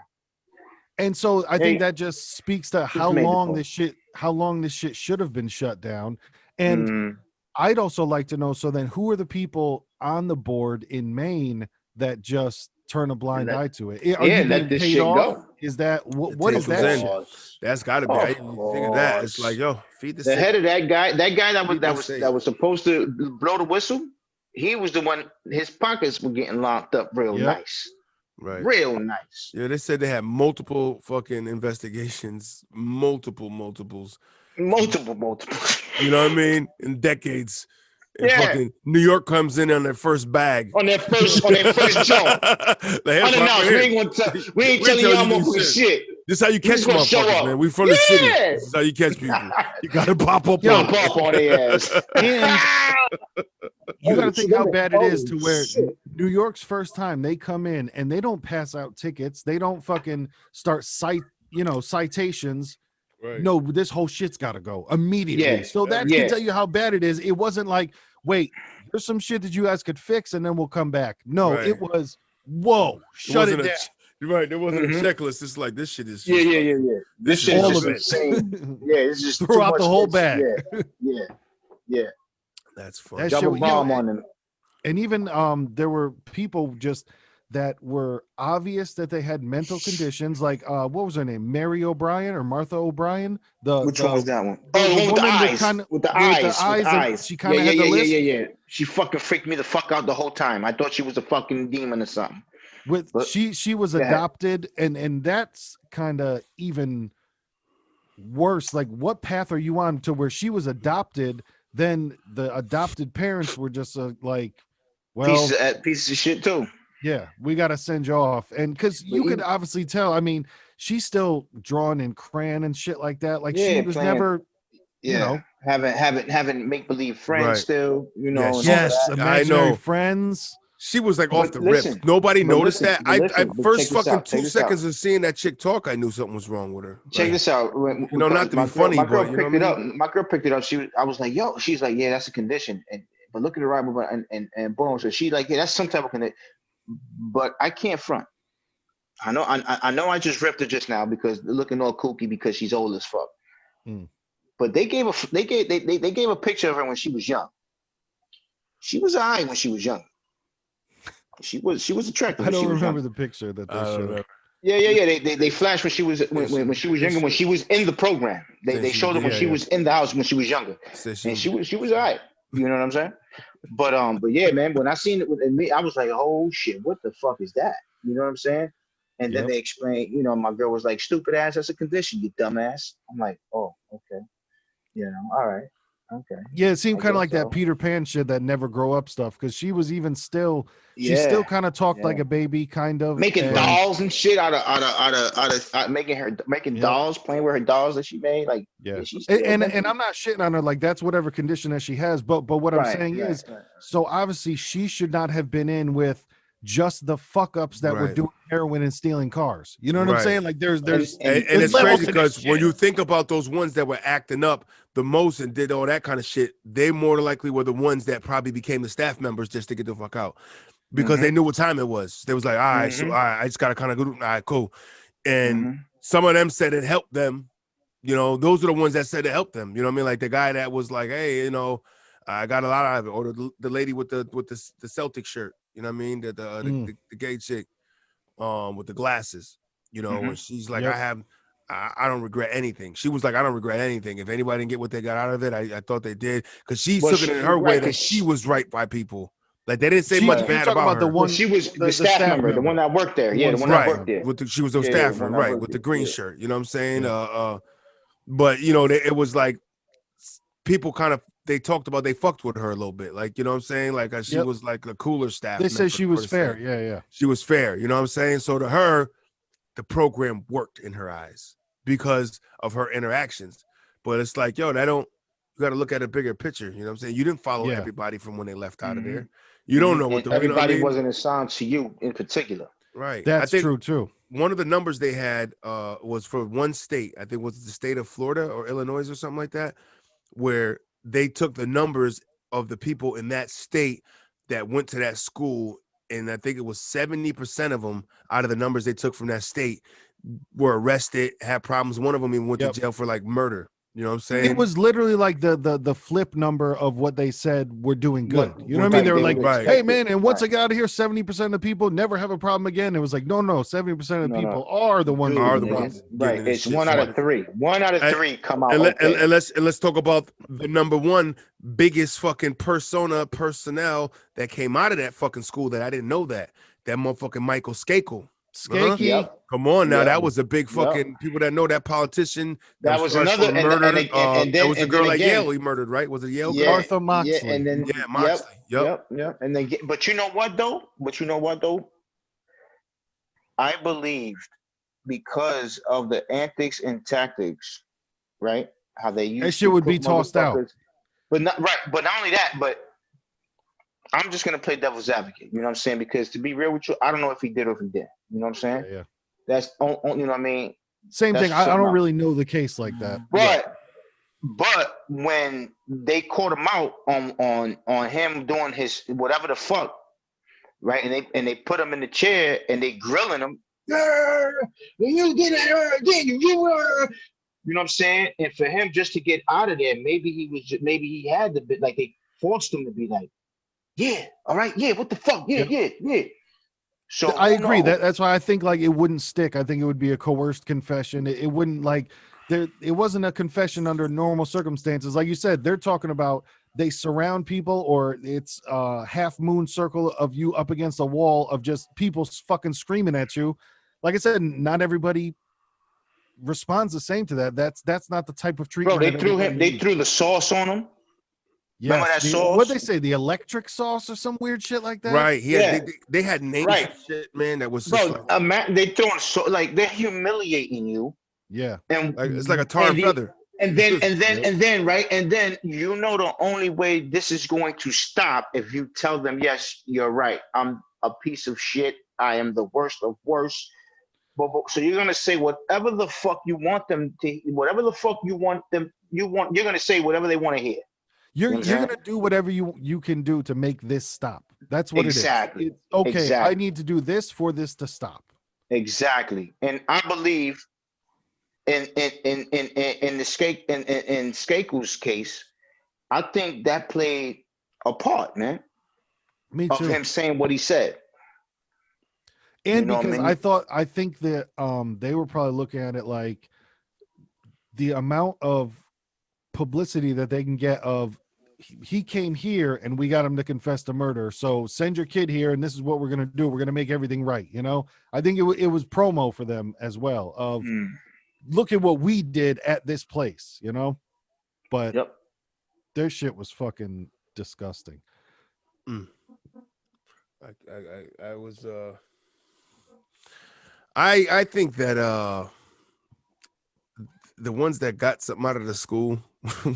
And so I think that just speaks to how long this shit should have been shut down. And I'd also like to know, so then who are the people on the board in Maine that just turn a blind eye to it? Are you being paid off? Go. Is that what is that shit? That's got to be. I didn't think of that. It's like, yo, feed the head of that guy that was supposed to blow the whistle. He was the one. His pockets were getting locked up real nice. Right. Real nice. Yeah, they said they had multiple fucking investigations, multiples. You know what I mean? In decades. And fucking New York comes in on their first bag. On their first jump. Unannounced. We ain't telling y'all more shit. This is how you catch motherfuckers, man. We from the city. This is how you catch people. You gotta pop up on their ass. And you gotta think how bad it is to where New York's first time they come in and they don't pass out tickets. They don't fucking start citations. Right. No, this whole shit's got to go immediately. Yeah, so that can tell you how bad it is. It wasn't like, wait, there's some shit that you guys could fix and then we'll come back. No, it was, whoa, shut it down. Right, there wasn't a checklist. It's like, this shit is just This shit is just insane. It's just throw out the whole bag. Yeah. That's funny. Double bomb on them. And even there were people just that were obvious that they had mental conditions, like what was her name, Mary O'Brien or Martha O'Brien? Which one was that one? With the eyes. She kind of had the list. Yeah. She fucking freaked me the fuck out the whole time. I thought she was a fucking demon or something. She was adopted, and that's kind of even worse. Like, what path are you on to where she was adopted? Then the adopted parents were just like, well, pieces of shit too. Yeah, we got to send you off. And because you could obviously tell, I mean, she's still drawing in crayon and shit like that. Like she was never, you know, having make believe friends still, you know. Yes, imaginary friends. She was like off the rip. Nobody noticed that. I first fucking 2 seconds of seeing that chick talk, I knew something was wrong with her. Check this out. Not to be funny, my girl but picked it up. My girl picked it up. I was like, yo, she's like, yeah, that's a condition. But look at the right and boom. So she like, yeah, that's some type of condition. But I can't front. I know I just ripped her just now because looking all kooky because she's old as fuck. But they gave a picture of her when she was young. She was all right when she was young. She was attractive. I don't remember the picture that they showed. Yeah. They flashed when she was when she was younger. When she was in the program, they showed her when she was in the house when she was younger, and she was all right. You know what I'm saying? But yeah, man. When I seen it with me, I was like, oh shit, what the fuck is that? You know what I'm saying? And then they explained. You know, my girl was like, stupid ass, that's a condition, you dumbass. I'm like, oh, okay. You know, all right. Okay. Yeah, it seemed kind of like that Peter Pan shit, that never grow up stuff, because she was even still, she still kind of talked like a baby, kind of making dolls and shit out of making dolls, playing with her dolls that she made. Like, and I'm not shitting on her, like that's whatever condition that she has, but what I'm saying is, so obviously she should not have been in with just the fuck ups that were doing heroin and stealing cars. You know what I'm saying? Like there's it's crazy because when you think about those ones that were acting up the most and did all that kind of shit, they more likely were the ones that probably became the staff members just to get the fuck out because they knew what time it was. They was like, all right, so all right, I just gotta kind of go. All right, cool. And some of them said it helped them. You know, those are the ones that said it helped them. You know what I mean? Like the guy that was like, hey, you know, I got a lot out of it, or the lady with the Celtic shirt. You know what I mean? The gay chick with the glasses, you know, where she's like, I don't regret anything. She was like, I don't regret anything. If anybody didn't get what they got out of it, I thought they did. Because she took it in her way that she was right by people. Like they didn't say much bad about her. Well, she was the staff member, the one that worked there. Yeah, the one that worked there. She was a staffer, right, with the green shirt. You know what I'm saying? But, you know, it was like people kind of, they talked about, they fucked with her a little bit. Like, you know what I'm saying? Like she was like a cooler staff. They said she was fair. Yeah. She was fair. You know what I'm saying? So to her, the program worked in her eyes because of her interactions. But it's like, yo, you got to look at a bigger picture. You know what I'm saying? You didn't follow everybody from when they left out of there. You don't know what everybody wasn't assigned to you in particular. Right. That's true too. One of the numbers they had was for one state. I think it was the state of Florida or Illinois or something like that, where they took the numbers of the people in that state that went to that school, and I think it was 70% of them out of the numbers they took from that state were arrested, had problems. One of them even went to jail for like murder. You know what I'm saying? It was literally like the flip number of what they said were doing good. You know what I mean? They were like, hey, man, and once I get out of here, 70% of people never have a problem again. It was like, no, 70% of people are the ones. Right. It's 1 out of 3. 1 out of 3 come out. And let's talk about the number one biggest fucking personnel that came out of that fucking school that I didn't know that motherfucking Michael Skakel. Come on now, that was a big fucking people that know that politician. That was another murder. And there was a girl at Yale he murdered, right? Was it Yale? Arthur Moxley. Yeah, and then Moxley. Yep. And then, but you know what though? I believed because of the antics and tactics, right? How they used that shit would be tossed out. But not only that, but I'm just gonna play devil's advocate. You know what I'm saying? Because to be real with you, I don't know if he did or if he did. You know what I'm saying? Yeah. That's you know what I mean. Same thing. I don't really know the case like that. But when they caught him out on him doing his whatever the fuck, right? And they put him in the chair and they grilling him. You did it again. You were. You know what I'm saying? And for him just to get out of there, maybe he had to be like they forced him to be like. Yeah, all right, yeah, what the fuck? Yeah. So I agree. That's why I think like it wouldn't stick. I think it would be a coerced confession. It wouldn't like it wasn't a confession under normal circumstances. Like you said, they're talking about they surround people or it's a half moon circle of you up against a wall of just people fucking screaming at you. Like I said, not everybody responds the same to that. That's not the type of treatment. Bro, they threw the sauce on him. Yes, remember that sauce? What'd they say? The electric sauce or some weird shit like that? Right. Yeah. They had names Right. for shit, man. That was just they throwing like they're humiliating you. Yeah. And it's like a tar and feather. And then right, and then you know the only way this is going to stop if you tell them, yes, you're right. I'm a piece of shit. I am the worst of worst. But so you're gonna say whatever the fuck you want them to, whatever the fuck you want them, you're gonna say whatever they want to hear. You're gonna do whatever you can do to make this stop. That's what exactly. It is. Okay, exactly. I need to do this for this to stop. Exactly, and I believe in Skakel's case, I think that played a part, man. Me too. Of him saying what he said. And because I think that they were probably looking at it like the amount of publicity that they can get of he came here and we got him to confess to murder. So send your kid here and this is what we're gonna do. We're gonna make everything right. You know, I think it was promo for them as well. Of look at what we did at this place. You know, but their shit was fucking disgusting. I was I think that the ones that got something out of the school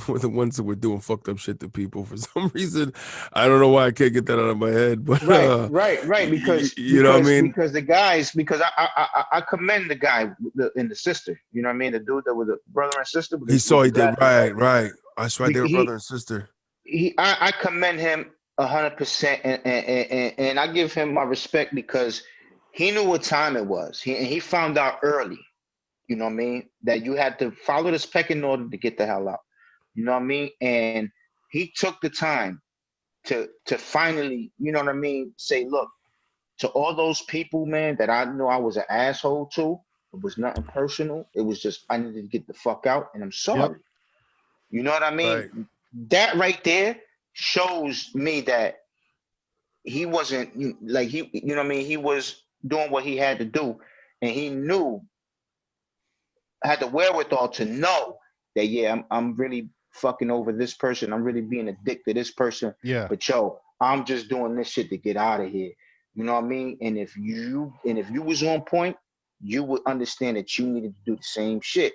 were the ones that were doing fucked up shit to people for some reason. I don't know why I can't get that out of my head, but right. Because you know what I mean? Because the guys, because I commend the guy and the sister. You know what I mean? The dude that was a brother and sister. He did right. That's right. They were brother and sister. I commend him 100%, and I give him my respect because he knew what time it was. He found out early. You know what I mean? That you had to follow this pecking order to get the hell out. You know what I mean? And he took the time to finally, you know what I mean, say, look, to all those people, man, that I know I was an asshole to, it was nothing personal. It was just I needed to get the fuck out, and I'm sorry. Yep. You know what I mean? Right. That right there shows me that he wasn't like you know what I mean? He was doing what he had to do, and he knew. Had the wherewithal to know that I'm really fucking over this person. I'm really being a dick to this person. Yeah. But I'm just doing this shit to get out of here. You know what I mean? And if you was on point, you would understand that you needed to do the same shit.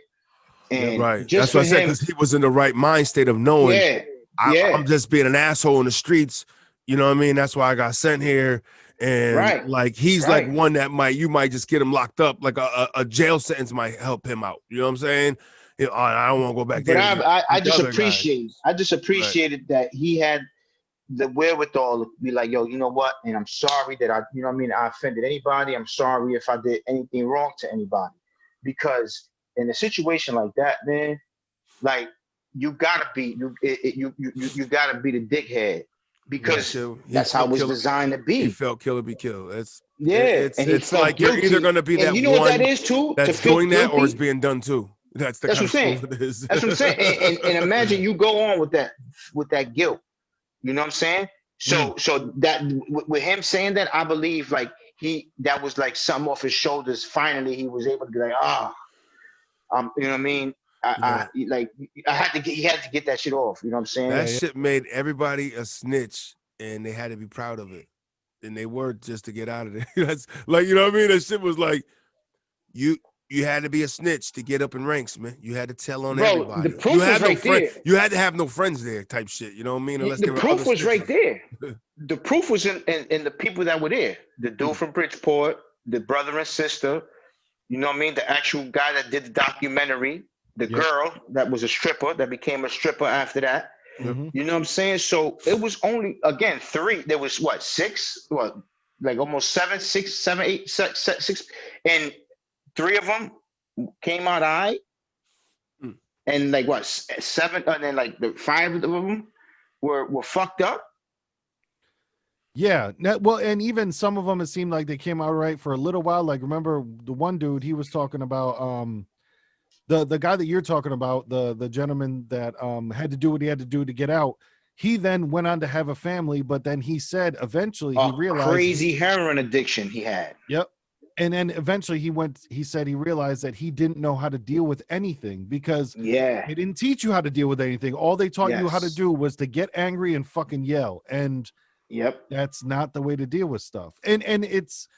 And right. That's what I said, because he was in the right mind state of knowing I'm just being an asshole in the streets. You know what I mean? That's why I got sent here. And like he's like one that you might just get him locked up, like a jail sentence might help him out. You know what I'm saying? You know, I don't want to go back there. But I just appreciated that he had the wherewithal to be like, yo, you know what? And I'm sorry that I offended anybody. I'm sorry if I did anything wrong to anybody. Because in a situation like that, man, like you gotta be the dickhead. Because that's how it was designed to be. He felt kill or be killed. It's like guilty. You're either going to be that you know one what that is too, that's doing that, or it's being done too. That's what I'm saying. That's what I'm saying. And imagine you go on with that guilt. You know what I'm saying? So that with him saying that, I believe like that was like something off his shoulders. Finally, he was able to be like, you know what I mean? He had to get that shit off. You know what I'm saying? That shit made everybody a snitch, and they had to be proud of it. And they were just to get out of there. That's like, you know what I mean? That shit was like, you had to be a snitch to get up in ranks, man. You had to tell on everybody. The proof was right there. You had to have no friends there, type shit. You know what I mean? Unless the proof was right there. The proof was in the people that were there. The dude from Bridgeport, the brother and sister. You know what I mean? The actual guy that did the documentary. The girl that was a stripper that became a stripper after that. Mm-hmm. You know what I'm saying? So it was only, again, 3. There was six, like almost 7, 6, 7, 8, 6. And 3 of them came out all right. And like 7, and then like the 5 of them were fucked up. Yeah. Well, and even some of them, it seemed like they came out right for a little while. Like, remember the one dude, he was talking about, the guy that you're talking about, the gentleman that had to do what he had to do to get out, he then went on to have a family, but then he said eventually he realized crazy heroin addiction he had. Yep. And then eventually he said he realized that he didn't know how to deal with anything because they didn't teach you how to deal with anything. All they taught you how to do was to get angry and fucking yell. And that's not the way to deal with stuff. And it's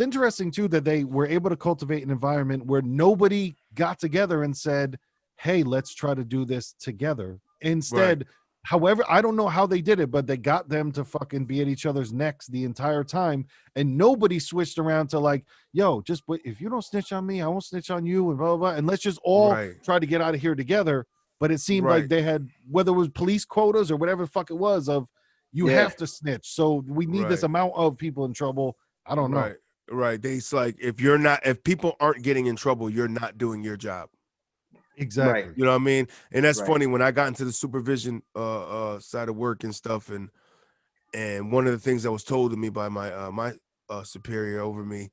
interesting too that they were able to cultivate an environment where nobody got together and said, hey, let's try to do this together. Instead, however, I don't know how they did it, but they got them to fucking be at each other's necks the entire time. And nobody switched around to like, yo, just if you don't snitch on me, I won't snitch on you and blah, blah, blah. And let's just all try to get out of here together. But it seemed like they had, whether it was police quotas or whatever the fuck it was, of you have to snitch. So we need this amount of people in trouble. I don't know. Right. It's like, if people aren't getting in trouble, you're not doing your job. Exactly. You know what I mean? And that's funny, when I got into the supervision side of work and stuff, and one of the things that was told to me by my superior over me,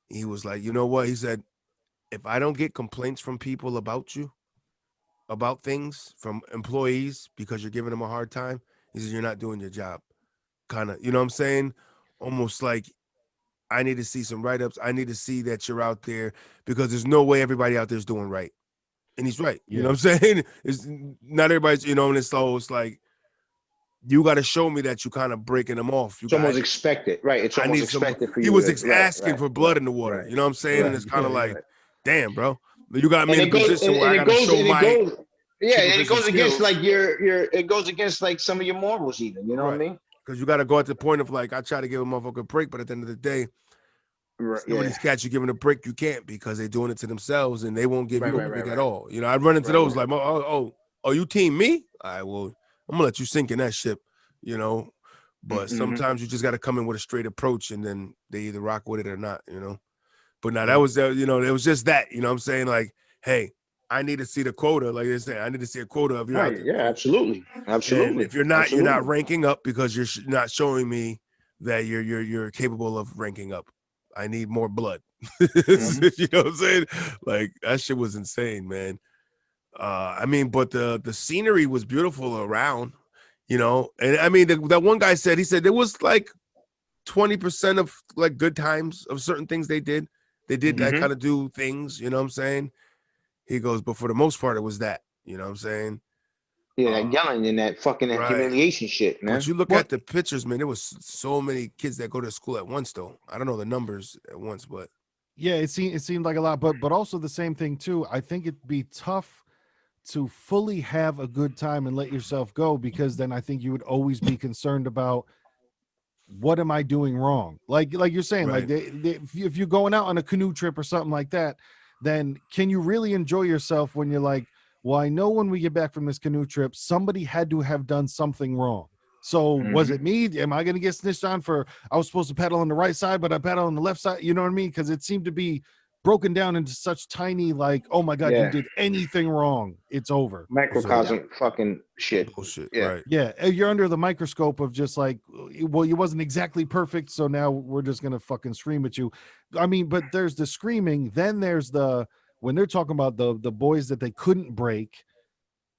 he was like, you know what? He said, if I don't get complaints from people about you, about things, from employees, because you're giving them a hard time, he said, you're not doing your job. Kind of, you know what I'm saying? Almost like, I need to see some write-ups. I need to see that you're out there, because there's no way everybody out there is doing right. And he's right. You know what I'm saying? It's not everybody's, and it's like, you got to show me that you kind of breaking them off. It's almost expected. Right. It's almost expected for you. He was asking for blood in the water. You know what I'm saying? And it's kind of like, damn, bro. You got me in a position where I got to show my... and it goes against like it goes against like some of your morals even. You know what I mean? Because you got to go at the point of like, I try to give a motherfucker a break, but at the end of the day, some of these cats you giving a break, you can't, because they're doing it to themselves and they won't give you a break at all. I run into those like, oh, you team me? All right, well, I'm gonna let you sink in that ship, But sometimes you just got to come in with a straight approach, and then they either rock with it or not, But now that was, it was just that, you know what I'm saying? Like, hey, I need to see the quota. Like they say, I need to see a quota of you. Right. Yeah, absolutely. And if you're not, you're not ranking up, because you're not showing me that you're capable of ranking up. I need more blood. You know what I'm saying? Like, that shit was insane, man. I mean, but the scenery was beautiful around, and I mean, that one guy said, there was like 20% of like good times of certain things they did that kind of do things, you know what I'm saying? He goes, but for the most part, it was that, you know what I'm saying? Yeah, that yelling and that fucking humiliation shit, man. But you look at the pictures, man, there was so many kids that go to school at once, though. I don't know the numbers at once, but yeah, it seemed like a lot, but also the same thing too. I think it'd be tough to fully have a good time and let yourself go, because then I think you would always be concerned about, what am I doing wrong? Like you're saying, like if you're going out on a canoe trip or something like that, then can you really enjoy yourself when you're like, well, I know when we get back from this canoe trip, somebody had to have done something wrong. So was it me? Am I going to get snitched on for, I was supposed to pedal on the right side, but I pedal on the left side? You know what I mean? Because it seemed to be broken down into such tiny, like, oh my God, you did anything wrong, it's over. Microcosm fucking shit. Bullshit. Yeah. Yeah. You're under the microscope of just like, well, you wasn't exactly perfect, so now we're just going to fucking scream at you. I mean, but there's the screaming. Then there's when they're talking about the boys that they couldn't break.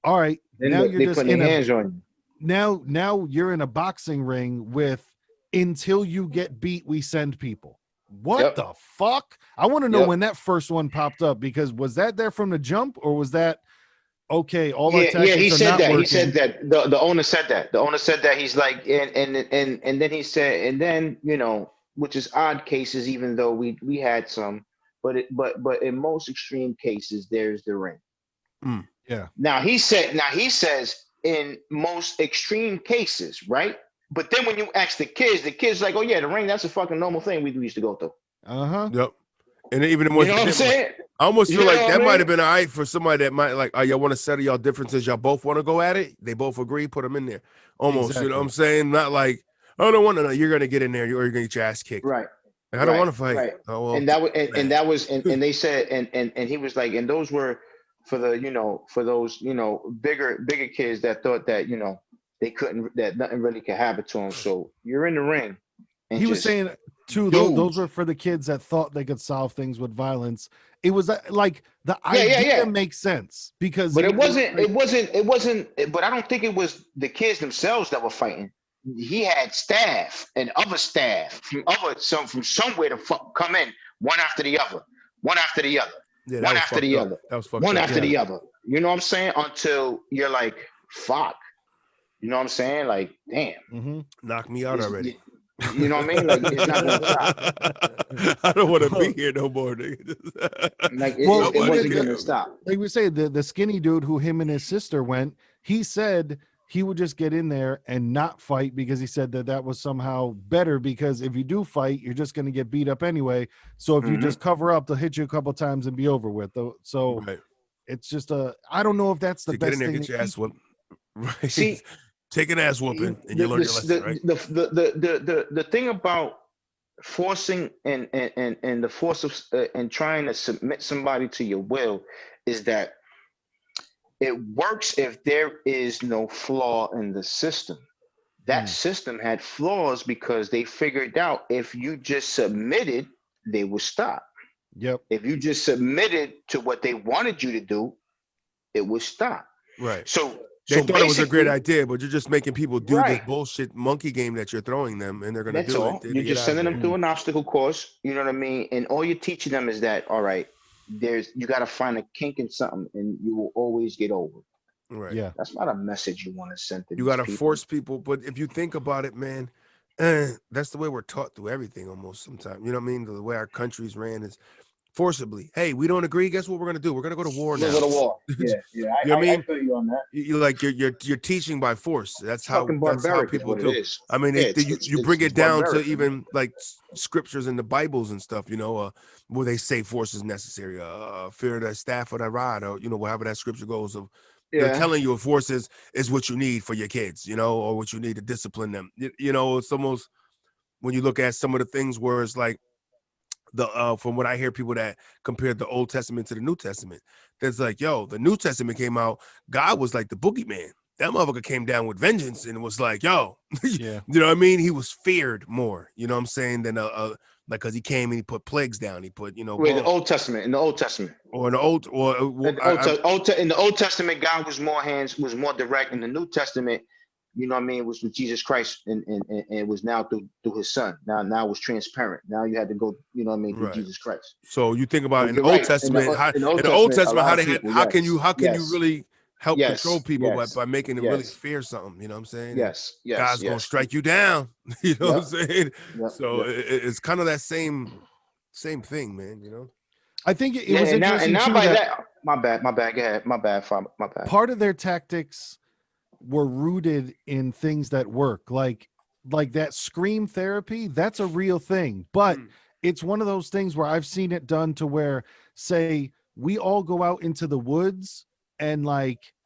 All right. Then now you're just in hands on you. Now you're in a boxing ring with, until you get beat, we send people. What the fuck? I want to know when that first one popped up, because was that there from the jump, or was that okay? All our tactics he are said not that. working. He said that. The owner said that. The owner said that. He's like, and then he said, and then which is odd cases, even though we had some, but in most extreme cases, there's the ring. Yeah. Now he says in most extreme cases, right? But then when you ask the kids like, oh yeah, the ring, that's a fucking normal thing we used to go through. Yep. And even you know what I'm saying? I almost feel like that might have been all right for somebody that might like, oh, y'all want to settle y'all differences, y'all both want to go at it, they both agree, put them in there. Almost, you know what I'm saying? Not like, I don't want to know, you're gonna get in there or you're gonna get your ass kicked. Right. Like, I don't want to fight. Right. Oh, well, and that was and they said and he was like, and those were for the for those bigger kids that thought that they couldn't, that nothing really could happen to them. So you're in the ring. And he was saying too, those were for the kids that thought they could solve things with violence. It was like the idea makes sense, because but it wasn't, but I don't think it was the kids themselves that were fighting. He had staff and other staff from somewhere to come in one after the other, one after the other, Yeah, one after the other, that was fucked one up. after the other. You know what I'm saying? Until you're like, fuck. You know what I'm saying? Like, damn. Mm-hmm. Knock me out already. You know what I mean? Like, it's not gonna stop. I don't want to be here no more, nigga. Like, it wasn't gonna stop. Like we say, the skinny dude who him and his sister went, he said he would just get in there and not fight because he said that was somehow better, because if you do fight, you're just going to get beat up anyway. So if you just cover up, they'll hit you a couple times and be over with. So it's just I don't know if that's the best thing. Get your ass whooped. Right. See, take an ass whooping and you learn your lesson, right? The thing about forcing and the force of and trying to submit somebody to your will is that it works if there is no flaw in the system. That system had flaws because they figured out if you just submitted, they would stop. Yep. If you just submitted to what they wanted you to do, it would stop. Right. So they thought it was a great idea, but you're just making people do this bullshit monkey game that you're throwing them, and they're going to do it. You're just sending them through an obstacle course. You know what I mean? And all you're teaching them is that, all right, you got to find a kink in something, and you will always get over. Right. Yeah. That's not a message you want to send to you got to force people. But if you think about it, man, that's the way we're taught through everything almost sometimes. You know what I mean? The way our countries ran is forcibly. Hey, we don't agree. Guess what we're gonna do? We're gonna go to war now. We're going to war. Yeah. You know what I mean? I feel you on that. You're teaching by force. That's how people do. It is. I mean, you bring it down to even like scriptures in the Bibles and stuff. You know, where they say force is necessary. Fear the staff or the rod, or whatever that scripture goes of. They're telling you a force is what you need for your kids, or what you need to discipline them. It's almost when you look at some of the things where it's like from what I hear people that compare the Old Testament to the New Testament, that's like, yo, the New Testament came out, God was like the boogeyman. That motherfucker came down with vengeance and was like, yo, you know what I mean? He was feared more, you know what I'm saying, than like, because he came and he put plagues down. He put, in the Old Testament, in the Old Testament, or in the Old, in the Old Testament, God was more direct. In the New Testament, you know what I mean, it was with Jesus Christ, and it was now through his Son. Now it was transparent. Now you had to go, you know what I mean, through Jesus Christ. So you think about in the Old Testament, in the Old Testament, how can you really help control people by making them really fear something? You know what I'm saying? Yes. God's gonna strike you down. You know what I'm saying? So it's kind of that same thing, man. I think it was interesting now too by that. My bad. Go ahead. My bad. Part of their tactics were rooted in things that work, like that scream therapy. That's a real thing, but it's one of those things where I've seen it done to where, say, we all go out into the woods and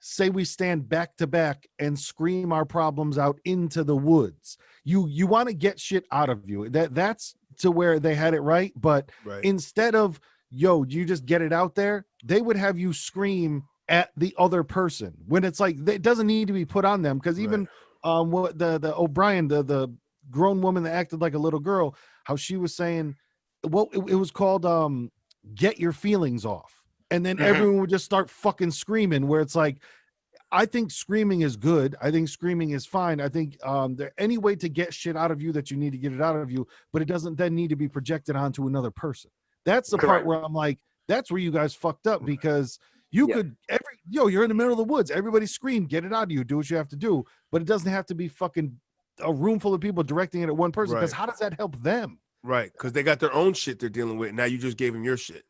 say we stand back to back and scream our problems out into the woods. You want to get shit out of you. That's to where they had it right, but instead of, yo, you just get it out there, they would have you scream at the other person when it's like it doesn't need to be put on them, because even what the O'Brien, the grown woman that acted like a little girl, how she was saying, well, it was called get your feelings off, and then everyone would just start fucking screaming, where it's like, I think screaming is good. I think screaming is fine. I think there any way to get shit out of you that you need to get it out of you, but it doesn't then need to be projected onto another person. That's the part where I'm like, that's where you guys fucked up, because you could you're in the middle of the woods. Everybody scream, get it out of you. Do what you have to do. But it doesn't have to be fucking a room full of people directing it at one person, because how does that help them? Right. Because they got their own shit they're dealing with. Now you just gave them your shit.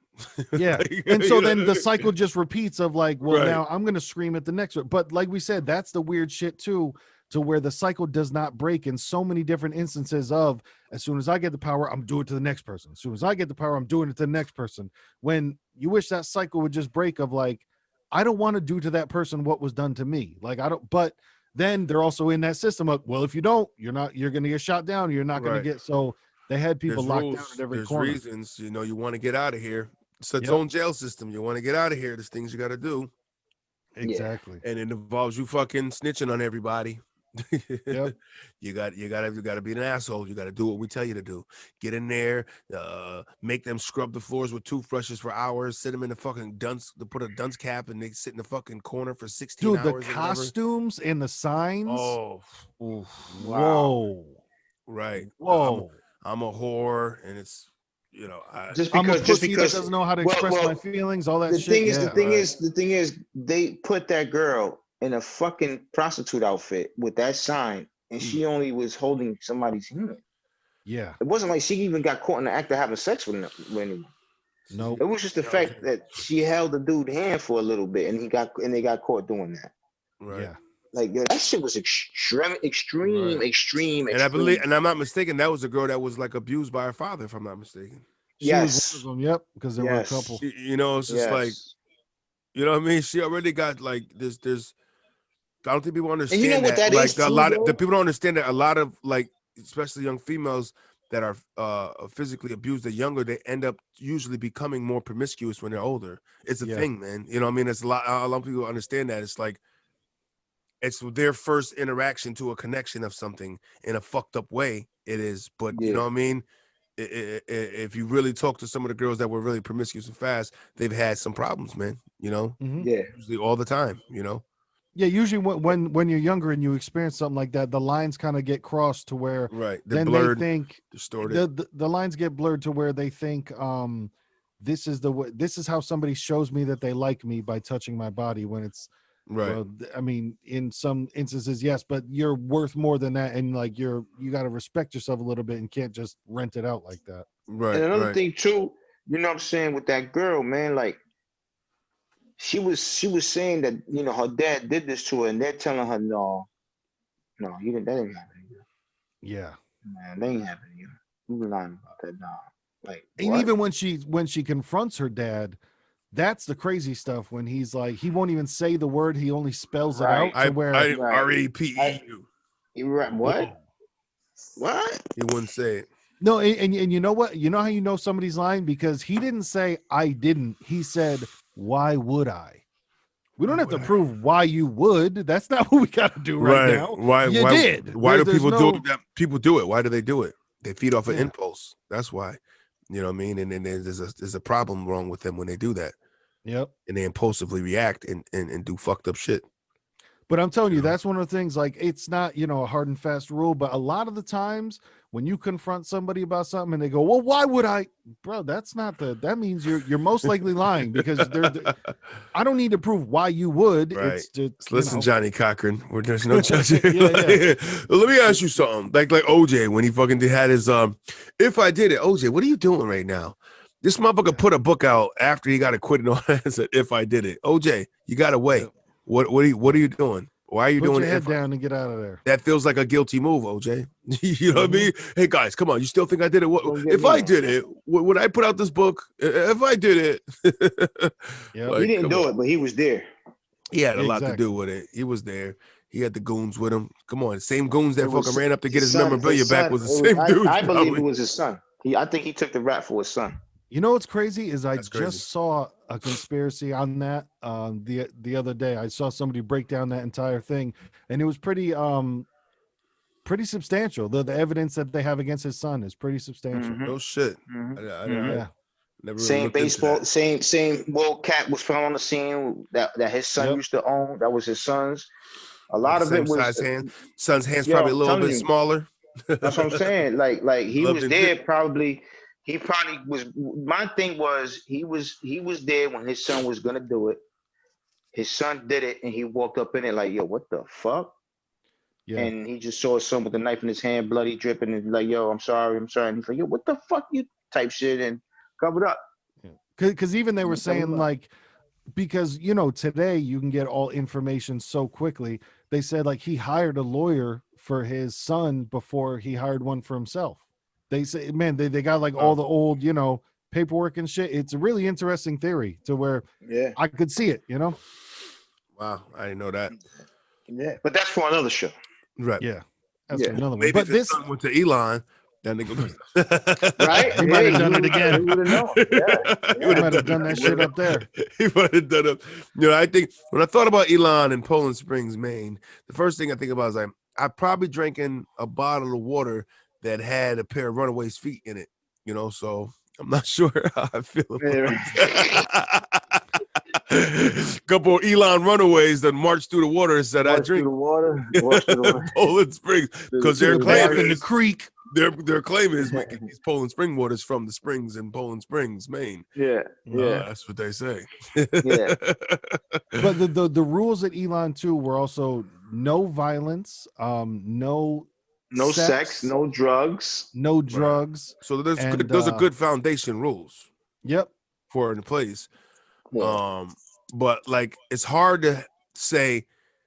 Yeah. And so then the cycle just repeats of like, well, now I'm going to scream at the next one. But like we said, that's the weird shit too, to where the cycle does not break in so many different instances of, as soon as I get the power, I'm doing it to the next person. As soon as I get the power, I'm doing it to the next person. When you wish that cycle would just break of like, I don't want to do to that person what was done to me. Like, I don't, but then they're also in that system of, well, if you don't, you're going to get shot down. You're not going to get, so they had people locked down at every corner. There's reasons, you want to get out of here. It's its own jail system. You want to get out of here. There's things you got to do. Exactly. And it involves you fucking snitching on everybody. Yep. You got to be an asshole. You got to do what we tell you to do. Get in there, make them scrub the floors with toothbrushes for hours, sit them in the fucking dunce, to put a dunce cap, and they sit in the fucking corner for 16 hours. Dude, the costumes and the signs. Oh, wow. Right. Whoa. I'm a whore, and it's you know, I'm a pussy that doesn't know how to express my feelings, all that shit. The thing is, they put that girl in a fucking prostitute outfit with that sign, and she only was holding somebody's hand. Yeah. It wasn't like she even got caught in the act of having sex with anyone. No. It was just the fact that she held the dude's hand for a little bit, and they got caught doing that. Right. Yeah. Like, yo, that shit was extreme. And I believe, and I'm not mistaken, that was a girl that was like abused by her father, if I'm not mistaken. She was one of them. Yep, because there were a couple. You know, it's just like, you know what I mean? She already got like this. I don't think people understand. And you know what that is, like the people don't understand that a lot of, like, especially young females that are physically abused, they're younger, they end up usually becoming more promiscuous when they're older. It's a thing, man. You know what I mean? It's a lot of people understand that. It's like, it's their first interaction to a connection of something in a fucked up way. It is, but you know what I mean? If you really talk to some of the girls that were really promiscuous and fast, they've had some problems, man. You know, usually all the time. You know, usually when you're younger and you experience something like that, the lines kind of get crossed to where they're blurred, they think distorted. The lines get blurred to where they think this is how somebody shows me that they like me by touching my body, when it's well, I mean, in some instances, yes, but you're worth more than that, and like you got to respect yourself a little bit and can't just rent it out like that. Right. And another thing too, you know what I'm saying, with that girl, man, like she was saying that, you know, her dad did this to her, and they're telling her, no, that ain't happening. Yeah, man, that ain't happening. You were lying about that, nah. Like, and what? even when she confronts her dad, that's the crazy stuff, when he's like, he won't even say the word, he only spells it out to where RAPEU. Right. What? What? He wouldn't say it. No, and you know what? You know how you know somebody's lying? Because he didn't say I didn't. He said, why would I? We don't have to prove why you would. That's not what we got to do right now. Why did. Why do people do it? People do it. Why do they do it? They feed off an impulse. That's why. You know what I mean? And then there's a problem wrong with them when they do that. Yep. And they impulsively react and do fucked up shit. But I'm telling you, that's one of the things, like, it's not, you know, a hard and fast rule, but a lot of the times when you confront somebody about something and they go, well, why would I? Bro, that's not that means you're most likely lying, because I don't need to prove why you would. Right. It's just, listen, Johnny Cochran, there's no judging. Let me ask you something. Like OJ, when he fucking had his if I did it, OJ, what are you doing right now? This motherfucker put a book out after he got acquitted on and said, if I did it. OJ, you got away. Yeah. What are you doing? Why are you doing it? Put your head down and get out of there. That feels like a guilty move, OJ. You know what I mean? Hey guys, come on. You still think I did it? If I did it, would I put out this book? If I did it. Like, he didn't do it, but he was there. He had a lot to do with it. He was there. He had the goons with him. Come on, same goons that fucking ran up to get his memorabilia back was the same dude. I believe it was his son. I think he took the rap for his son. You know what's crazy is I just saw a conspiracy on that the other day. I saw somebody break down that entire thing, and it was pretty substantial. The evidence that they have against his son is pretty substantial. No shit. Yeah. Never same baseball, same World Cat was found on the scene that his son used to own. That was his son's. A lot of it was son's hands probably a little bit smaller. That's what I'm saying. Like he was there probably. He probably was. My thing was he was there when his son was gonna do it. His son did it, and he walked up in it like, "Yo, what the fuck?" Yeah. And he just saw his son with a knife in his hand, bloody, dripping, and like, "Yo, I'm sorry." And he's like, "Yo, what the fuck?" You type shit and covered up. Because even they were saying, like, because, you know, today you can get all information so quickly. They said, like, he hired a lawyer for his son before he hired one for himself. They say, man, they got like all the old, you know, paperwork and shit. It's a really interesting theory to where I could see it, you know? Wow, I didn't know that. Yeah, but that's for another show. Right. Yeah. That's another one. Maybe but this son went to Elon. Then they go, right? He might have done it again. He would have known. He might have done that shit up there. He might have done it. You know, I think when I thought about Elon in Poland Springs, Maine, the first thing I think about is like, I probably drinking a bottle of water that had a pair of Runaways feet in it, you know, so I'm not sure how I feel about that. Couple of Elon Runaways that marched through the water and said, I drink through the water. Poland Springs because they're playing in the creek. their claim is we get these Poland Spring waters from the springs in Poland Springs, Maine. Yeah, that's what they say. Yeah. But the rules at Elon too were also no violence, no sex, no drugs, no drugs. Right. So those are good foundation rules. Yep. For in place. Yeah. But like it's hard to say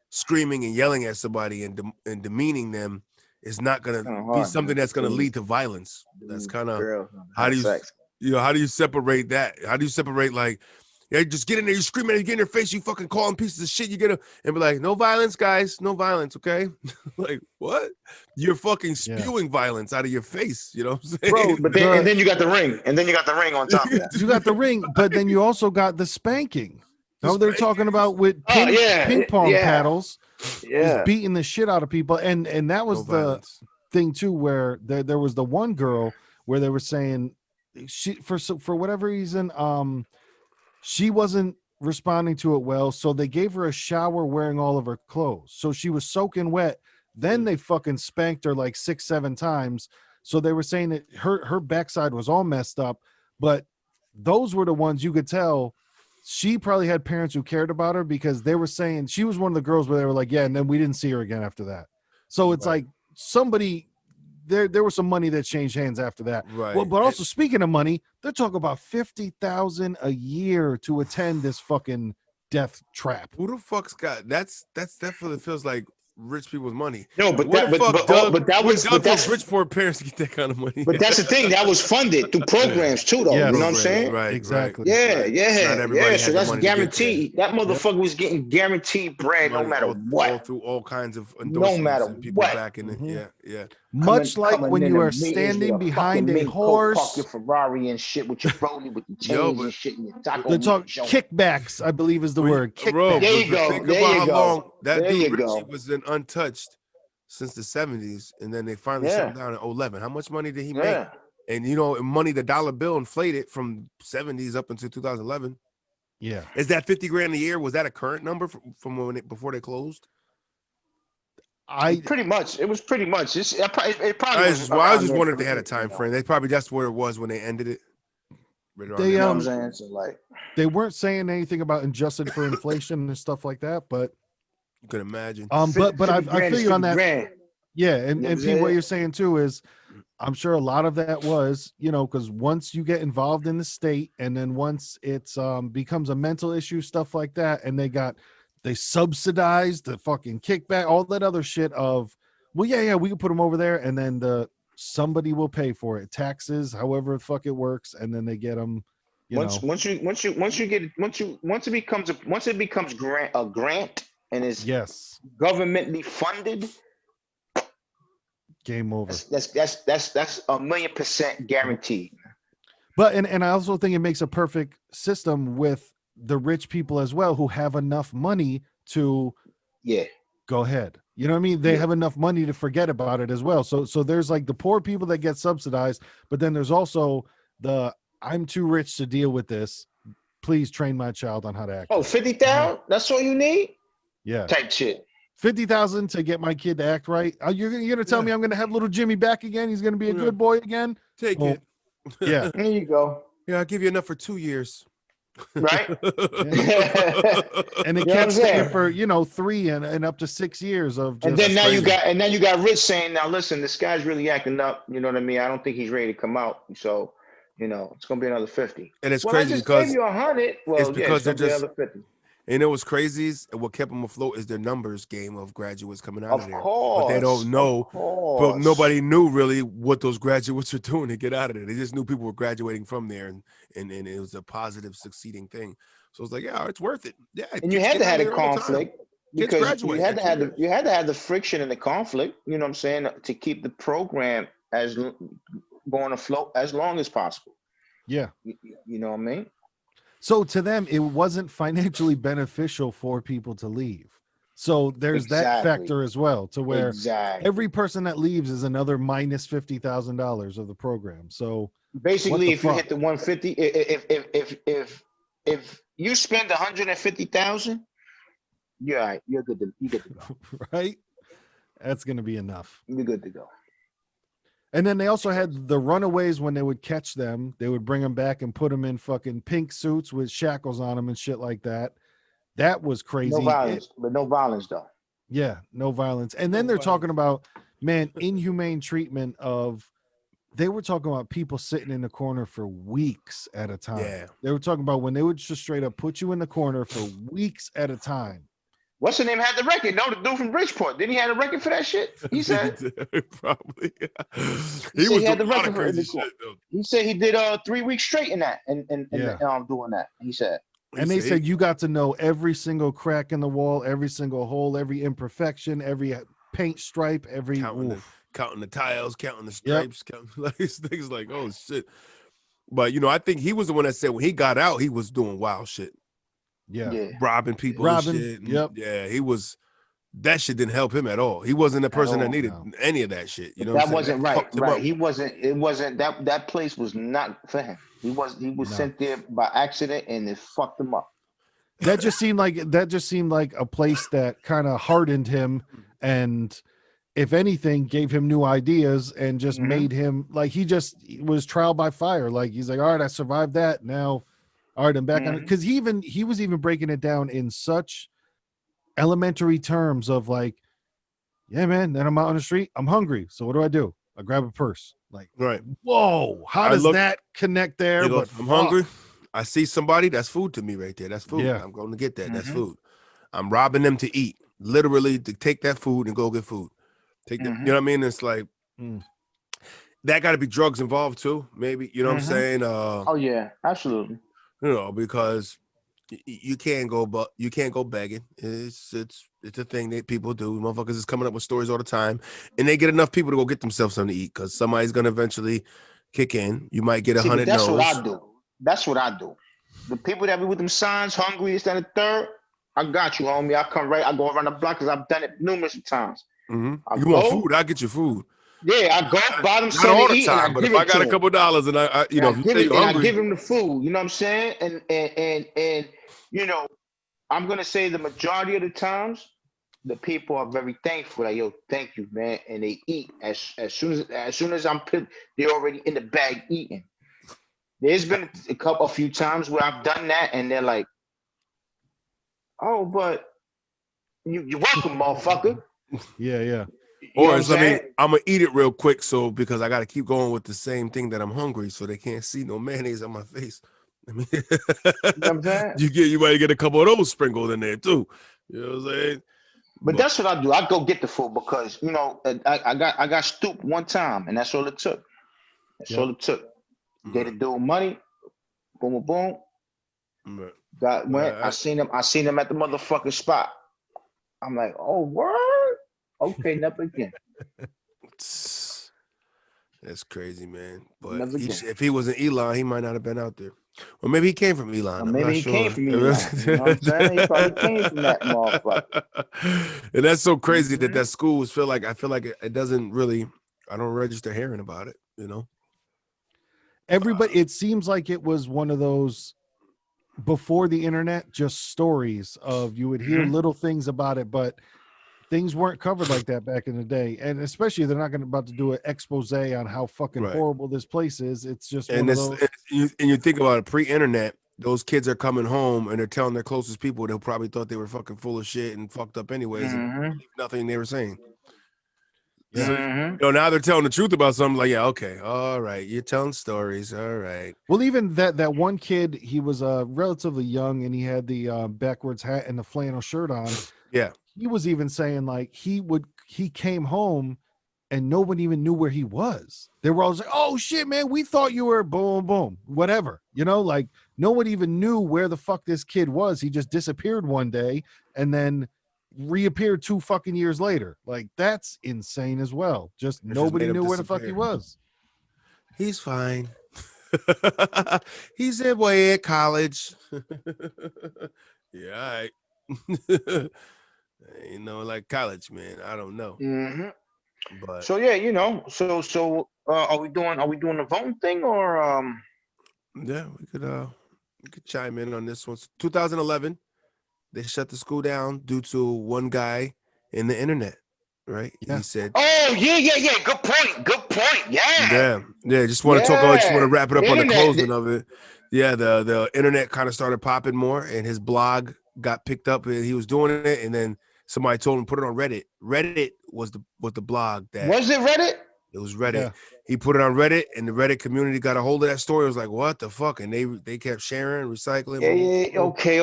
screaming and yelling at somebody and demeaning them is not going to be something that's going to lead to violence. That's kind of how do you separate that? How do you separate like, yeah, just get in there, you screaming, you get in their face, you fucking calling pieces of shit, you get them and be like, no violence, guys, no violence, okay? Like what? You're fucking spewing violence out of your face, you know what I'm saying? Bro, but then and then you got the ring, and then you got the ring on top of that. You got the ring, but then you also got the spanking. No, they're talking about with ping pong paddles, just beating the shit out of people, and that was the thing too, where there was the one girl where they were saying she for whatever reason, she wasn't responding to it well, so they gave her a shower wearing all of her clothes, so she was soaking wet. Then they fucking spanked her like 6-7 times. So they were saying that her backside was all messed up, but those were the ones you could tell. She probably had parents who cared about her because they were saying she was one of the girls where they were like, yeah, and then we didn't see her again after that. So it's like somebody there was some money that changed hands after that. Right. Well, but also speaking of money, they're talking about $50,000 a year to attend this fucking death trap. Who the fuck's got that's definitely feels like rich people's money. No, but that's rich poor parents get that kind of money. But that's the thing, that was funded through programs too, though. Yes. You know what I'm saying? Right, exactly. Yeah. So that's guaranteed. That motherfucker was getting guaranteed bread no matter what. All through all kinds of endorsements, no matter and people what. backing it. Yeah. Much like when you are standing behind a horse. Park your Ferrari and shit with your rollie with the chains and shit and your taco. They talk kickbacks, I believe is the word. Kickbacks. There you go. Think about how long that dude Richie was then untouched since the 70s, and then they finally shut him down in 2011. How much money did he make? And you know, money, the dollar bill inflated from 70s up until 2011. Yeah. Is that 50 grand a year? Was that a current number from when before they closed? Pretty much. It was pretty much. It probably I was just wondering if they had a time frame. They probably that's where it was when they ended it. They, you know what I'm saying? So like, they weren't saying anything about adjusted for inflation and stuff like that, but you could imagine. But I feel you on that. Grand. Yeah, and Pete, what you're saying too is, I'm sure a lot of that was, you know, because once you get involved in the state, and then once it's becomes a mental issue, stuff like that, and they subsidized the fucking kickback, all that other shit of, well, yeah, we can put them over there, and then somebody will pay for it, taxes, however the fuck it works, and then they get them. Once it becomes a grant and is governmentally funded, game over. That's 1,000,000% guaranteed. But and I also think it makes a perfect system with the rich people as well, who have enough money to go ahead. You know what I mean? They have enough money to forget about it as well. So there's like the poor people that get subsidized, but then there's also I'm too rich to deal with this. Please train my child on how to act. Oh, 50,000? That's all you need? Yeah. Type shit. 50,000 to get my kid to act right. You're gonna tell me I'm gonna have little Jimmy back again? He's gonna be a good boy again? Take it. Yeah. There you go. Yeah, I'll give you enough for 2 years. Right? And it can't stay for 3 and up to 6 years of just, and then now you got Rich saying, now listen, this guy's really acting up, you know what I mean? I don't think he's ready to come out. So, it's gonna be another 50. And it's crazy because gave you 100. Well, it's because they're just another 50. And it was crazy. What kept them afloat is their numbers game of graduates coming out of there. Course, but they don't know. But nobody knew really what those graduates were doing to get out of there. They just knew people were graduating from there, and it was a positive, succeeding thing. So it's like, yeah, it's worth it. Yeah, and you had to have a conflict because you had to have the friction and the conflict. You know what I'm saying, to keep the program going afloat as long as possible. Yeah, you know what I mean. So to them, it wasn't financially beneficial for people to leave. So there's that factor as well, to where every person that leaves is another minus $50,000 of the program. So basically, if you hit the 150, if you spend 150,000, you're all right. You're good to go. Right? That's going to be enough. You're good to go. And then they also had the runaways when they would catch them. They would bring them back and put them in fucking pink suits with shackles on them and shit like that. That was crazy. No violence, but no violence though. Yeah, no violence. And then they're talking about, man, inhumane treatment of, they were talking about people sitting in the corner for weeks at a time. Yeah. They were talking about when they would just straight up put you in the corner for weeks at a time. What's the name had the record? No, the dude from Bridgeport. Didn't he have a record for that shit? He said probably. He had the record for the shit, he said he did 3 weeks straight in that and doing that. He said. And they said you got to know every single crack in the wall, every single hole, every imperfection, every paint stripe, every counting the tiles, counting the stripes, counting like things like, oh shit. But I think he was the one that said when he got out, he was doing wild shit. Yeah. Robbing people and shit. And yeah, he was. That shit didn't help him at all. He wasn't the person that needed any of that shit. You know, that wasn't right. Right. He wasn't. It wasn't that place was not for him. He was sent there by accident and it fucked him up. That just seemed like a place that kind of hardened him, and if anything, gave him new ideas and just made him like he was trial by fire. Like he's like, all right, I survived that. Now, all right, I'm back on it. Because he was even breaking it down in such elementary terms of like, yeah, man, then I'm out on the street, I'm hungry, so what do? I grab a purse. Like, right. Whoa, how does that connect there? But I'm hungry, I see somebody, that's food to me right there. That's food. Yeah. I'm going to get that. That's food. I'm robbing them to eat, literally, to take that food and go get food. Take that, you know what I mean? It's like that got to be drugs involved too, maybe, you know what I'm saying? Oh yeah, absolutely. Because you can't go begging. It's a thing that people do. Motherfuckers is coming up with stories all the time, and they get enough people to go get themselves something to eat because somebody's gonna eventually kick in. You might get 100 no's. That's what I do. The people that be with them signs, hungry, is that a third? I got you, homie. I go around the block because I've done it numerous times. You want food? I'll get you food. Yeah, I go buy them not all the time, but if I got a couple dollars and I if you say you're hungry, I give him the food. You know what I'm saying? And I'm gonna say the majority of the times, the people are very thankful. Like, yo, thank you, man, and they eat as soon as I'm put, they're already in the bag eating. There's been a few times where I've done that, and they're like, "Oh, but you're welcome, motherfucker." Yeah. Or I'm gonna eat it real quick, so because I gotta keep going with the same thing that I'm hungry, so they can't see no mayonnaise on my face. I mean, you might get a couple of those sprinkled in there too. You know what I'm saying? But that's what I do. I go get the food because I got stooped one time, and that's all it took. All it took. Get a dude money, boom, boom. I seen him at the motherfucking spot. I'm like, oh, word. Okay, never again. That's crazy, man. But if he was in Elon, he might not have been out there. Or maybe he came from Elon. Maybe he came from Elon. You know what I'm saying? He probably came from that motherfucker. And that's so crazy that schools I feel like it doesn't really, I don't register hearing about it, Everybody, it seems like it was one of those before the internet, just stories of you would hear little things about it, but things weren't covered like that back in the day. And especially they're not about to do an expose on how fucking horrible this place is. It's just one of those. And you think about it, pre-internet, those kids are coming home and they're telling their closest people who probably thought they were fucking full of shit and fucked up anyways, and nothing they were saying. Yeah. So, now they're telling the truth about something, like, yeah, okay, all right, you're telling stories, all right. Well, even that one kid, he was relatively young and he had the backwards hat and the flannel shirt on. Yeah. He was even saying like he came home and nobody even knew where he was. They were all like, oh shit, man, we thought you were boom, boom, whatever. Like no one even knew where the fuck this kid was. He just disappeared one day and then reappeared 2 fucking years later. Like that's insane as well. Just nobody knew where the fuck he was. He's fine. He's away at college. Yeah, all right. Like college, man. I don't know. But so yeah, so are we doing the voting thing or yeah, we could chime in on this one. 2011, they shut the school down due to one guy in the internet. right? Yeah. He said, "Oh yeah. Good point. Yeah. Just want to talk. I just want to wrap it up on the closing Internet. of it. Yeah, the internet kind of started popping more, and his blog got picked up, and he was doing it, and then somebody told him put it on Reddit. Reddit was the blog that Was it Reddit? It was Reddit. Yeah. He put it on Reddit, and the Reddit community got a hold of that story. It was like, what the fuck? And they kept sharing, recycling. Yeah. Okay.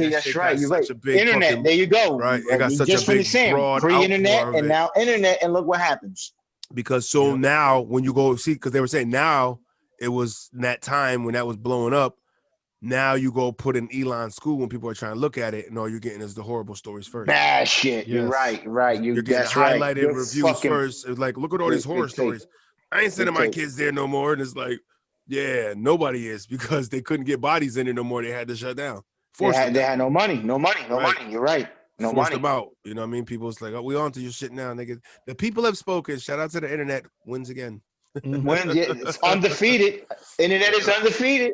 That's right. You're right. Such a big Internet. fucking, There you go. right. It got such just a big, saying, broad pre-internet outpour of and it. now internet, and look what happens. Because now when you go see, because they were saying now it was that time when that was blowing up. Now you go put in Elon school when people are trying to look at it, and all you're getting is the horrible stories first. Bad shit. Yes. You're right. You're getting highlighted reviews first. It's like, look at all these horror stories. I ain't sending my kids there no more. And it's like, yeah, nobody is, because they couldn't get bodies in it no more. They had to shut down. They had no money. No money. You're right. No Forced money. them out. You know what I mean? People, it's like, oh, we on to your shit now. Nigga. The people have spoken. Shout out to the internet. Wins again. It's undefeated. Internet is undefeated.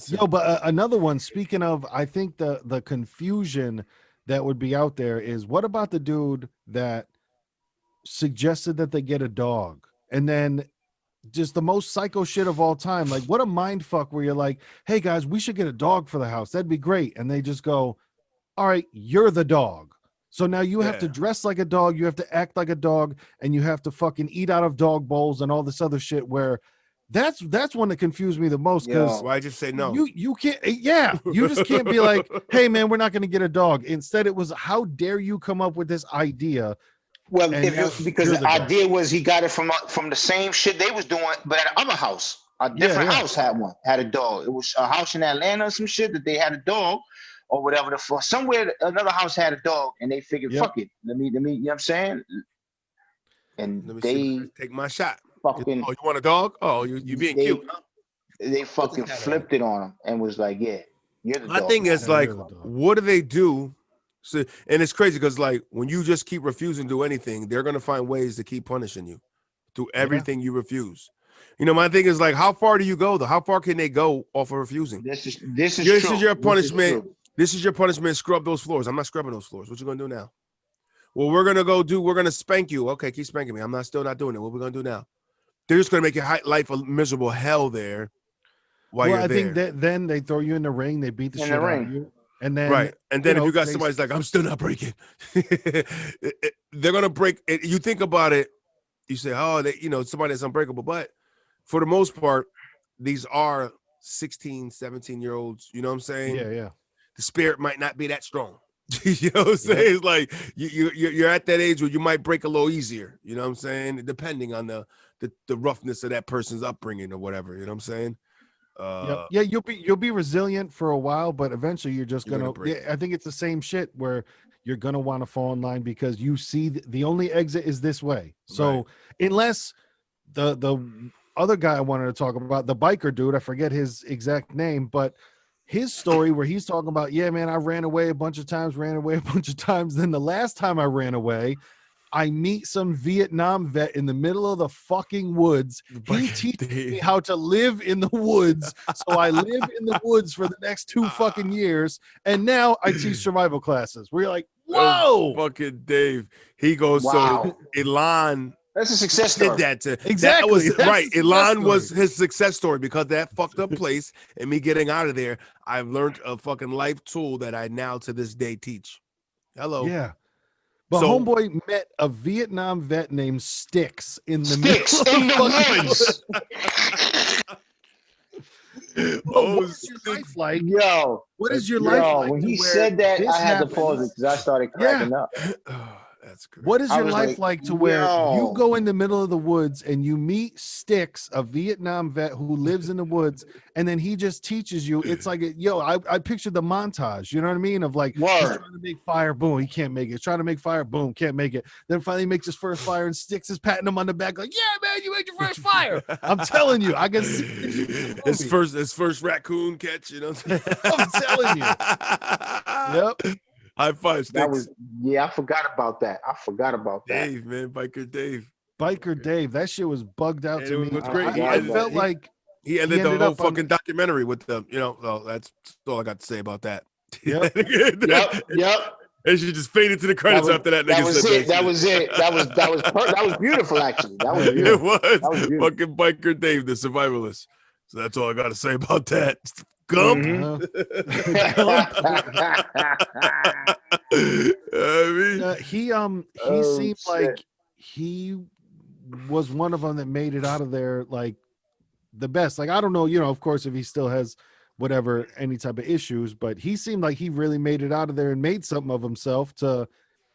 Yo, but another one, speaking of, I think the confusion that would be out there is, what about the dude that suggested that they get a dog, and then just the most psycho shit of all time? Like, what a mind fuck where you're like, hey guys, we should get a dog for the house. That'd be great. And they just go, all right, you're the dog. So now you have to dress like a dog, you have to act like a dog, and you have to fucking eat out of dog bowls and all this other shit, where that's one that confused me the most, because why just say no? You can't, you just can't be like, hey man, we're not going to get a dog. Instead, it was, how dare you come up with this idea? Well, because the idea was he got it from the same shit they was doing, but at another house, a different house had a dog. It was a house in Atlanta or some shit that they had a dog, or whatever the fuck. Somewhere another house had a dog, and they figured, fuck it, let me, you know what I'm saying? And they take my shot. Fucking, oh, you want a dog? Oh, you being cute. They fucking flipped it on him and was like, yeah, you're the dog. My thing is, like, what do they do? So, and it's crazy because, like, when you just keep refusing to do anything, they're going to find ways to keep punishing you through everything you refuse. You know, my thing is, like, how far do you go, though? How far can they go off of refusing? This is your punishment. This is your punishment. Scrub those floors. I'm not scrubbing those floors. What you going to do now? Well, we're going to spank you. Okay, keep spanking me. I'm still not doing it. What we going to do now? They're just going to make your life a miserable hell there while you're there. I think that then they throw you in the ring. They beat the shit out of you. And then, and then if you got somebody's like, I'm still not breaking, they're going to break it. You think about it, you say, oh, somebody that's unbreakable. But for the most part, these are 16, 17-year-olds. You know what I'm saying? Yeah. The spirit might not be that strong. You know what I'm saying? It's like you're at that age where you might break a little easier. You know what I'm saying? Depending on the roughness of that person's upbringing or whatever. You know what I'm saying? Yeah, you'll be resilient for a while, but eventually you're just gonna I think it's the same shit where you're gonna want to fall in line because you see the only exit is this way. So unless the other guy I wanted to talk about, the biker dude, I forget his exact name, but his story where he's talking about, yeah, man, I ran away a bunch of times. Then the last time I ran away, I meet some Vietnam vet in the middle of the fucking woods. He teaches me how to live in the woods. So I live in the woods for the next 2 fucking years. And now I teach survival classes. We're like, whoa. Fucking Dave. He goes, so Elon. That's a success story. Exactly. Elon was his success story because that fucked up place and me getting out of there. I've learned a fucking life tool that I now to this day teach. Hello. Yeah. But homeboy met a Vietnam vet named Sticks in the woods. What's your life like? Yo, what is your life like? When he said that, I had to pause it because I started cracking up. That's great. What is your life like to where you go in the middle of the woods and you meet Sticks, a Vietnam vet who lives in the woods, and then he just teaches you? It's like, I pictured the montage, you know what I mean? Of like, he's trying to make fire, boom, he can't make it. He's trying to make fire, boom, can't make it. Then finally he makes his first fire and Sticks is patting him on the back like, yeah, man, you made your first fire. I'm telling you, I can see his first raccoon catch, you know what I'm saying? I'm telling you. Yep. High five, Sticks. I forgot about that. Dave, man, Biker Dave. That shit was bugged out to me. It was great. I felt like he ended the whole fucking documentary with them. So that's all I got to say about that. Yep. And she just faded to the credits after that. That was it. That was it. That was beautiful, actually. That was beautiful. It was beautiful. Fucking Biker Dave, the survivalist. So that's all I got to say about that. Gump. He seemed like he was one of them that made it out of there like the best. Like, I don't know, of course, if he still has whatever, any type of issues, but he seemed like he really made it out of there and made something of himself to,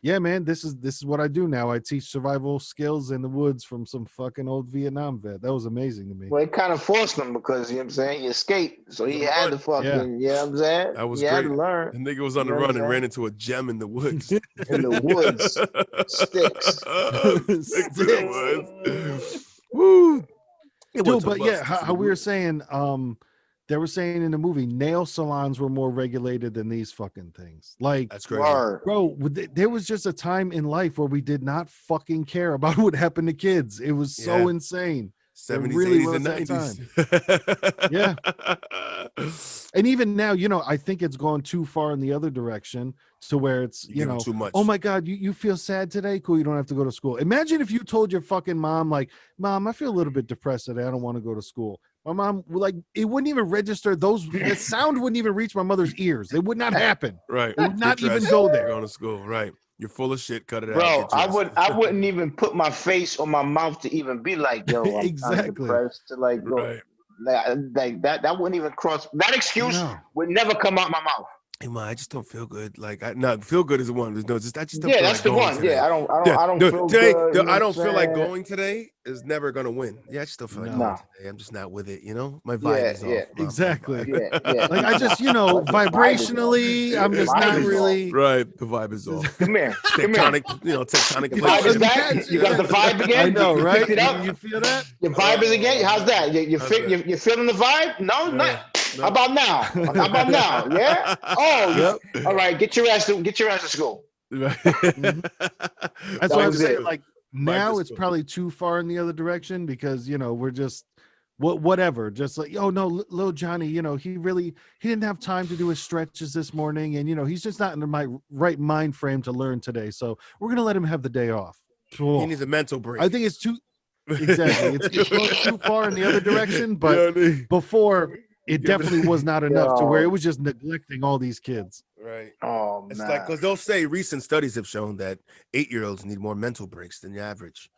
yeah, man, this is what I do now. I teach survival skills in the woods from some fucking old Vietnam vet. That was amazing to me. Well, it kind of forced him because, you know what I'm saying, he escaped. So he had to fucking, you know what I'm saying? That was he great. Had to learn. The nigga was on the run and ran into a gem in the woods. In the woods. Sticks. Sticks in the woods. Woo. Dude, but yeah, how we were saying, they were saying in the movie, nail salons were more regulated than these fucking things. Like, that's crazy. Bro, there was just a time in life where we did not fucking care about what happened to kids. It was so insane. 70s, really 80s, and 90s. Yeah. And even now, I think it's gone too far in the other direction to where it's, too much. Oh my God, you feel sad today? Cool, you don't have to go to school. Imagine if you told your fucking mom, like, Mom, I feel a little bit depressed today. I don't want to go to school. My mom, like, it wouldn't even register the sound wouldn't even reach my mother's ears. It would not happen. Right. It would not even go there. Going to school. Right. You're full of shit. Cut it out. Bro, I wouldn't even put my face or my mouth to even be like, yo, I'm exactly depressed to like go. Right. Like that wouldn't even cross. That excuse would never come out my mouth. Hey man, I just don't feel good. Like, feel good is the one. No, just I just don't. Yeah, feel that's like the one. today. Yeah, I don't feel today, good. I don't feel like going today is never gonna win. Yeah, I just don't feel like going today. I'm just not with it. My vibe is off. Exactly. Yeah. Like I just, vibrationally, I'm just not really. Right, the vibe is off. Come here. Tectonic vibe is back. You got the vibe again. I know, right? You feel that? Your vibe is again. How's that? You feeling the vibe? No, not. No. How about now? How about now? Yeah. Oh, yep. All right. Get your ass to school. Right. That's why I'm saying. Like now, it's probably too far in the other direction because we're just whatever. Just like, oh no, little Johnny. He didn't have time to do his stretches this morning, and he's just not in the right mind frame to learn today. So we're gonna let him have the day off. Cool. He needs a mental break. I think it's too. Exactly. It's going too far in the other direction, but before. It definitely was not enough to where it was just neglecting all these kids. Right. Oh, it's man. like, because they'll say recent studies have shown that 8-year-olds need more mental breaks than the average.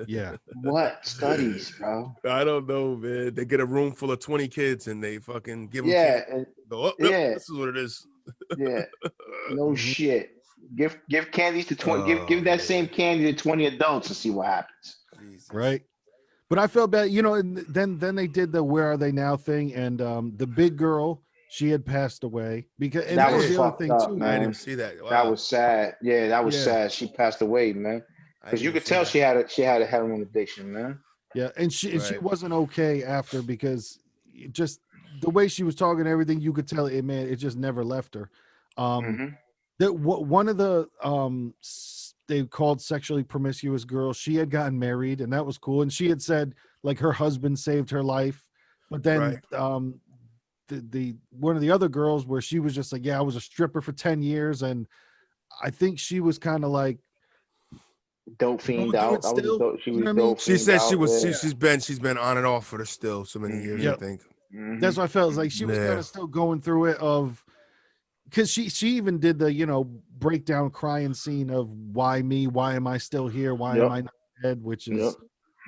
Yeah. What studies, bro? I don't know, man. They get a room full of 20 kids and they fucking give them. This is what it is. Yeah. No shit. Give candies to 20. Give that same candy to 20 adults and see what happens. Jesus. Right. But I felt bad, and then they did the "Where Are They Now" thing, and the big girl, she had passed away because that was the other thing too. Man. I didn't see that. Wow. That was sad. Yeah, that was sad. She passed away, man. Because you could tell she had a heroin addiction, man. Yeah, and she wasn't okay after because just the way she was talking and everything, you could tell it just never left her. One of the they called sexually promiscuous girls, she had gotten married and that was cool. And she had said like her husband saved her life. But then the one of the other girls where she was just like, yeah, I was a stripper for 10 years. And I think she was kind of like dope fiend out. She said she's been on and off for the still so many years, I think. That's what I felt like she was kind of still going through it of because she even did the breakdown crying scene of why me, why am I still here, why am I not dead, which is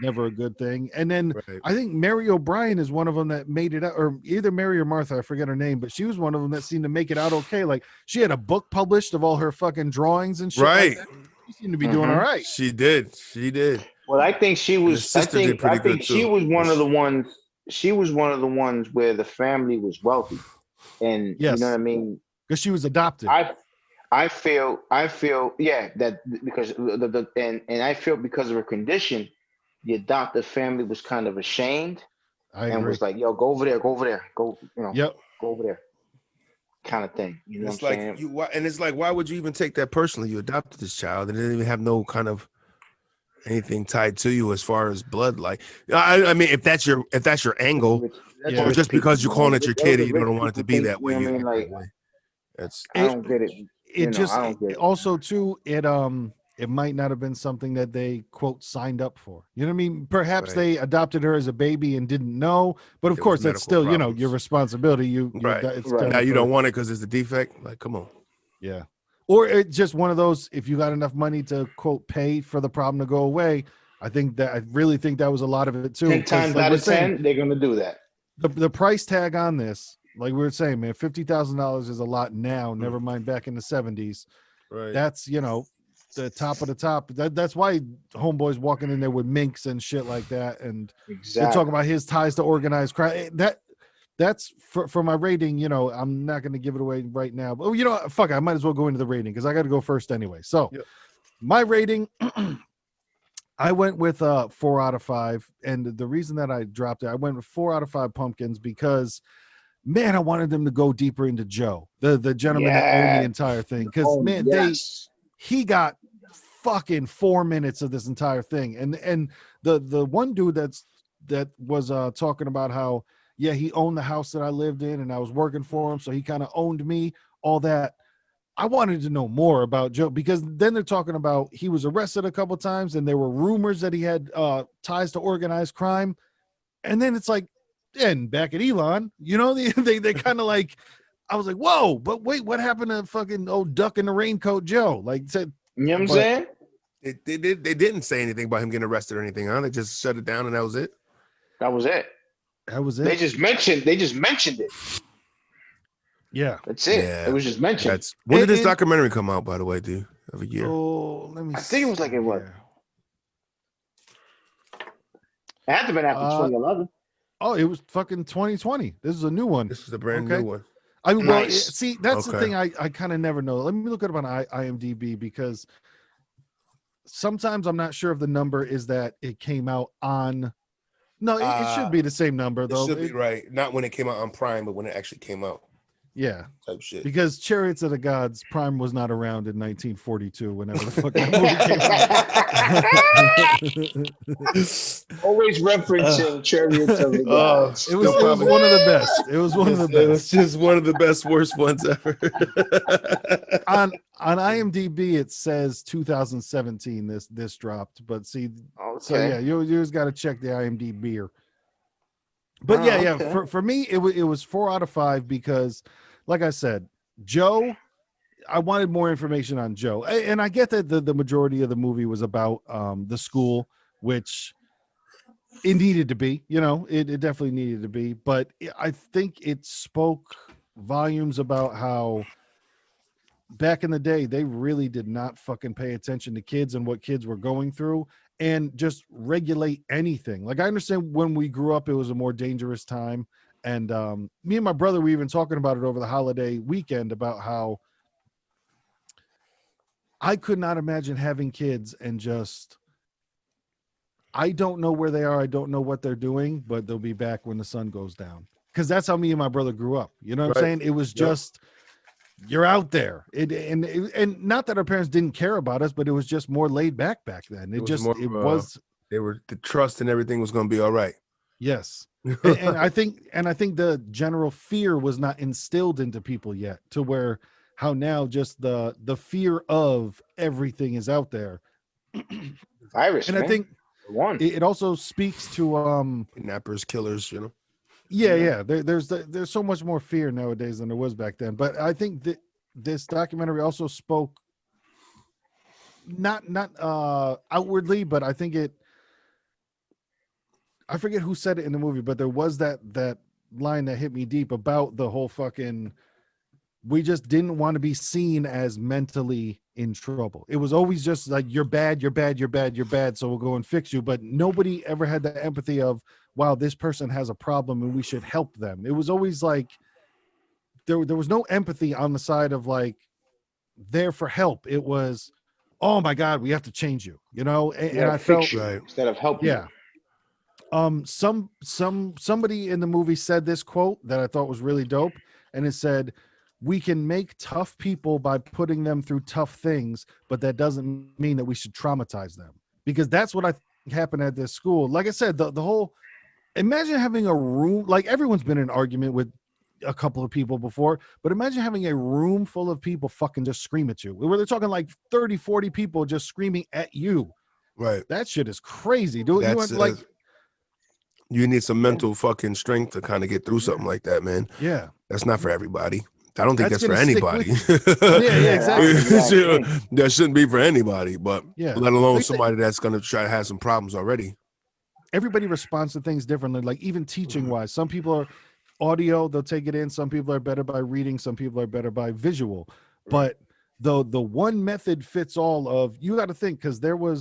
never a good thing. And then I think Mary O'Brien is one of them that made it out, or either Mary or Martha, I forget her name, but she was one of them that seemed to make it out okay. Like she had a book published of all her fucking drawings and shit. Right. Like she seemed to be doing all right. She did. Well, I think she was I think she was one of the ones. She was one of the ones where the family was wealthy, and you know what I mean. Because she was adopted. I feel that because and I feel because of her condition, the adopted family was kind of ashamed and was like, "Yo, go over there, go over there," kind of thing. You know it's what I'm like saying? And it's like, why would you even take that personally? You adopted this child and it didn't even have no kind of anything tied to you as far as blood. Like, I mean, if that's your angle, just because you're calling it your kid, you don't want it to be that way. I don't get it. also too, it might not have been something that they quote signed up for. You know what I mean? Perhaps they adopted her as a baby and didn't know, but of course that's still problems. Your responsibility. Now you don't want it because it's a defect. Like, come on. Yeah. Or it's just one of those, if you got enough money to quote pay for the problem to go away. I really think that was a lot of it too. 10 times out of 10, they're going to do that. The price tag on this, like we were saying, man, $50,000 is a lot now. Never mind back in the 70s. Right. That's, the top of the top. That's why Homeboy's walking in there with minks and shit like that. And they're talking about his ties to organized crime. That's for my rating. I'm not going to give it away right now. But fuck, I might as well go into the rating because I got to go first anyway. So my rating. I went with 4 out of 5, and the reason that I dropped it, I went with 4 out of 5 pumpkins because, man, I wanted them to go deeper into Joe, the gentleman that owned the entire thing. Because he got fucking 4 minutes of this entire thing, and the one dude that was talking about how he owned the house that I lived in, and I was working for him, so he kind of owned me, all that. I wanted to know more about Joe because then they're talking about he was arrested a couple of times and there were rumors that he had ties to organized crime. And then it's like, and back at Elon, they kind of like, I was like, whoa, but wait, what happened to fucking old duck in the raincoat Joe? Like, said, you know what I'm saying? They didn't say anything about him getting arrested or anything, huh? They just shut it down and that was it. That was it. They just mentioned it. Yeah, that's it. Yeah. It was just mentioned. When did this documentary come out, by the way, dude? Of a year? Oh, let me. I think it was like it was. It had to have been after 2011. Oh, it was fucking 2020. This is a new one. This is a brand new one. I mean, nice. See, that's the thing. I kind of never know. Let me look it up on IMDb because sometimes I'm not sure if the number is that it came out on. No, it should be the same number though. It should be right. Not when it came out on Prime, but when it actually came out. Yeah, type shit. Because Chariots of the Gods Prime was not around in 1942. Whenever the fuck that movie came out. Always referencing Chariots of the Gods. It was one of the best. It was one of the best. It was just one of the best, worst ones ever. on IMDb, it says 2017. This dropped, but see, so yeah, you just got to check the IMDb. But okay. For me, it was 4 out of 5 because, like I said, Joe, I wanted more information on Joe. And I get that the majority of the movie was about the school, which it needed to be, it definitely needed to be. But I think it spoke volumes about how back in the day, they really did not fucking pay attention to kids and what kids were going through and just regulate anything. Like, I understand when we grew up, it was a more dangerous time. And me and my brother were even talking about it over the holiday weekend about how I could not imagine having kids and just, I don't know where they are. I don't know what they're doing, but they'll be back when the sun goes down. Because that's how me and my brother grew up. You know what I'm saying? It was just, you're out there. And not that our parents didn't care about us, but it was just more laid back then. They were the trust and everything was going to be all right. Yes. and I think the general fear was not instilled into people yet, to where how now just the fear of everything is out there. Virus, and man. I think it also speaks to kidnappers, killers, Yeah. There's so much more fear nowadays than there was back then. But I think that this documentary also spoke not outwardly, but I think I forget who said it in the movie, but there was that line that hit me deep about the whole fucking, we just didn't want to be seen as mentally in trouble. It was always just like, you're bad, so we'll go and fix you. But nobody ever had the empathy of, wow, this person has a problem and we should help them. It was always like, there was no empathy on the side of like, there for help. It was, oh my God, we have to change you, and I felt instead of helping. Yeah. Somebody in the movie said this quote that I thought was really dope. And it said, we can make tough people by putting them through tough things, but that doesn't mean that we should traumatize them, because that's what I think happened at this school. Like I said, the whole, imagine having a room, like everyone's been in an argument with a couple of people before, but imagine having a room full of people fucking just scream at you. Where they're talking like 30, 40 people just screaming at you. Right. That shit is crazy, dude. That's you need some mental fucking strength to kind of get through something like that, man. Yeah. That's not for everybody. I don't think that's for anybody. Yeah, exactly. That shouldn't be for anybody, but yeah, let alone somebody that's going to try to have some problems already. Everybody responds to things differently. Like even teaching wise, some people are audio, they'll take it in. Some people are better by reading. Some people are better by visual. Right. But the one method fits all of, you got to think, because they were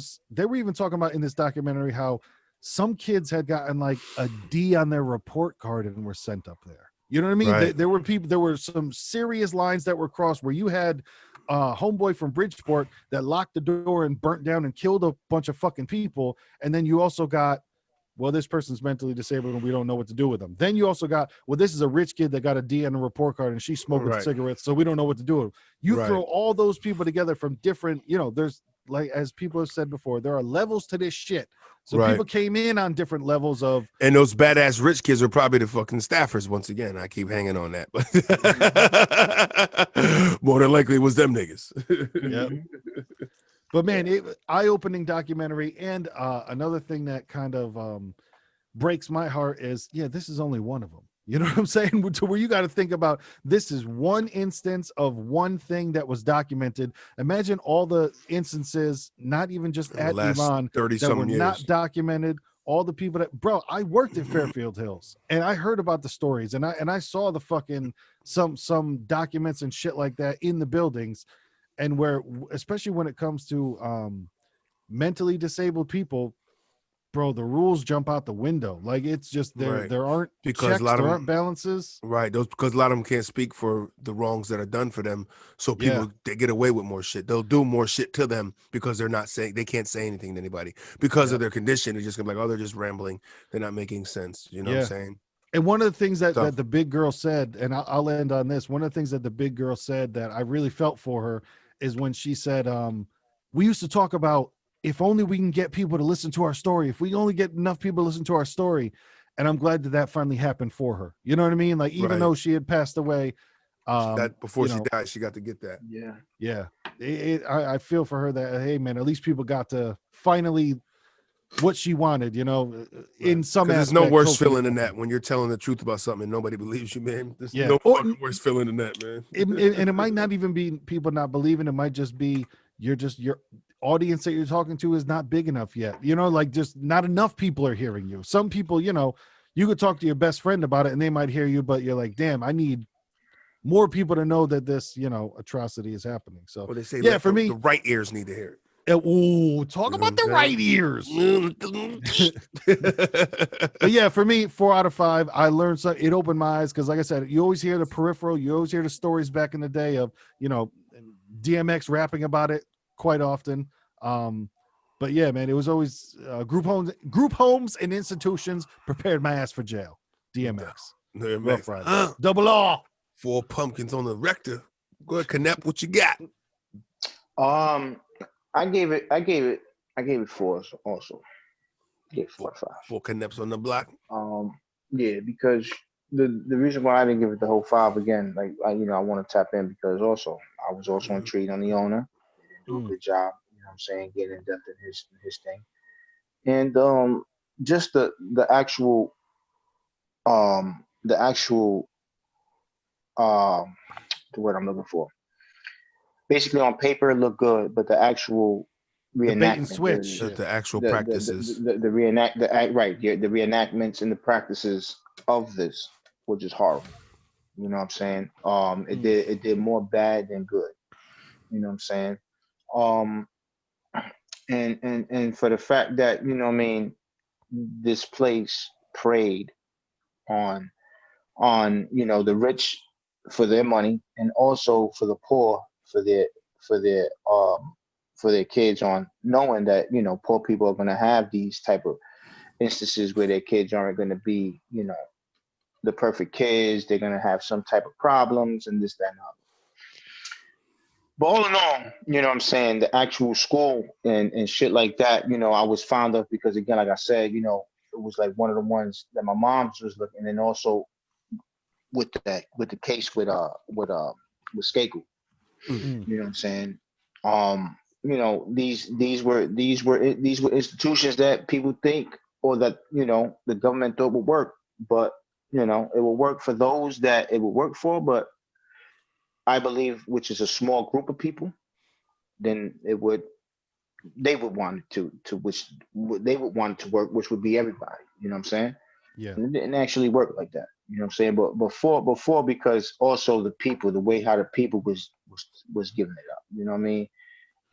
even talking about in this documentary how some kids had gotten like a D on their report card and were sent up there. You know what I mean? Right. There were some serious lines that were crossed where you had homeboy from Bridgeport that locked the door and burnt down and killed a bunch of fucking people. And then you also got, well, this person's mentally disabled and we don't know what to do with them. Then you also got, well, this is a rich kid that got a D on a report card and she's smoking cigarettes, so we don't know what to do with them. You throw all those people together from different, there's, like, as people have said before, there are levels to this shit. So people came in on different levels of. And those badass rich kids are probably the fucking staffers. Once again, I keep hanging on that. But more than likely it was them niggas. Yep. But man, eye-opening documentary. And another thing that kind of breaks my heart is, this is only one of them. You know what I'm saying? To where you got to think about, this is one instance of one thing that was documented. Imagine all the instances, not even just at Iran, that were not documented. All the people that, bro, I worked at Fairfield Hills and I heard about the stories and I saw the fucking some documents and shit like that in the buildings, and where, especially when it comes to mentally disabled people, bro, the rules jump out the window. Like, it's just there aren't checks, there aren't balances. Right. Because a lot of them can't speak for the wrongs that are done for them. So people, they get away with more shit. They'll do more shit to them because they can't say anything to anybody because of their condition. They're just gonna be like, oh, they're just rambling. They're not making sense. You know what I'm saying? And one of the things that the big girl said, and I'll end on this, one of the things that the big girl said that I really felt for her is when she said, we used to talk about, if only we can get people to listen to our story, if we only get enough people to listen to our story. And I'm glad that finally happened for her. You know what I mean? Like, even though she had passed away, before she died, she got to get that. Yeah. I feel for her that, hey man, at least people got to finally what she wanted, in some aspect. There's no worse feeling than that when you're telling the truth about something and nobody believes you, man. There's no fucking worse feeling than that, man. And it might not even be people not believing. It might just be your audience that you're talking to is not big enough yet. Like, just not enough people are hearing you. Some people, you could talk to your best friend about it and they might hear you, but you're like, damn, I need more people to know that this, atrocity is happening. So they say, for me, the right ears need to hear it. Talk about the right ears. But yeah, for me, 4 out of 5. I learned something. It opened my eyes because, like I said, you always hear the peripheral. You always hear the stories back in the day of, DMX rapping about it quite often. But yeah, man, it was always group homes and institutions prepared my ass for jail. DMX. Rough Rider. Double R. 4 pumpkins on the rector. Go ahead, Connect, what you got? I gave it 4 also. Yeah, 4 or 5. 4 Connects on the block. Yeah, because the reason why I didn't give it the whole 5 again, like I want to tap in because also I was also intrigued on the owner. He didn't do a good job, what I'm saying, getting in depth in his thing. And just the actual the word I'm looking for. Basically, on paper, it looked good, but the actual reenactment, bait and switch, the actual practices, the reenactments and the practices of this were just horrible. You know what I'm saying? It did more bad than good. You know what I'm saying? And for the fact that, this place preyed on the rich for their money and also for the poor for their kids, on knowing that poor people are going to have these type of instances where their kids aren't going to be the perfect kids. They're going to have some type of problems and this, that, and other. But all in all, what I'm saying, the actual school and shit like that, I was fond of because, again, like I said, it was like one of the ones that my mom's was looking, and also with the case with Skakel. Mm. You know what I'm saying? You know, these were institutions that people think, or that, you know, the government thought would work, but you know, it will work for those that it will work for, but I believe, which is a small group of people, then they would want it to which they would want it to work, which would be everybody. You know what I'm saying? Yeah. And it didn't actually work like that. You know what I'm saying? But before, because also the people, the way how the people was giving it up. You know what I mean?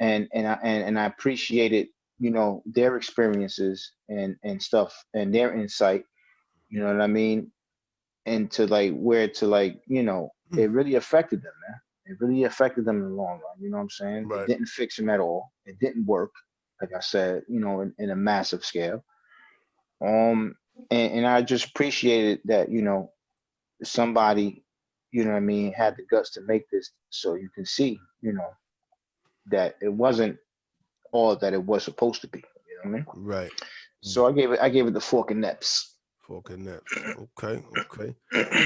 And I appreciated, you know, their experiences and stuff and their insight. You know what I mean? And to like where to like, you know, it really affected them, man. It really affected them in the long run. You know what I'm saying? It Right. didn't fix them at all. It didn't work, like I said, you know, in a massive scale. Um, and I just appreciated that, you know, somebody, you know what I mean, had the guts to make this, so you can see, you know, that it wasn't all that it was supposed to be. You know what I mean? Right. So I gave it the fork and nips. Fork and nips. Okay.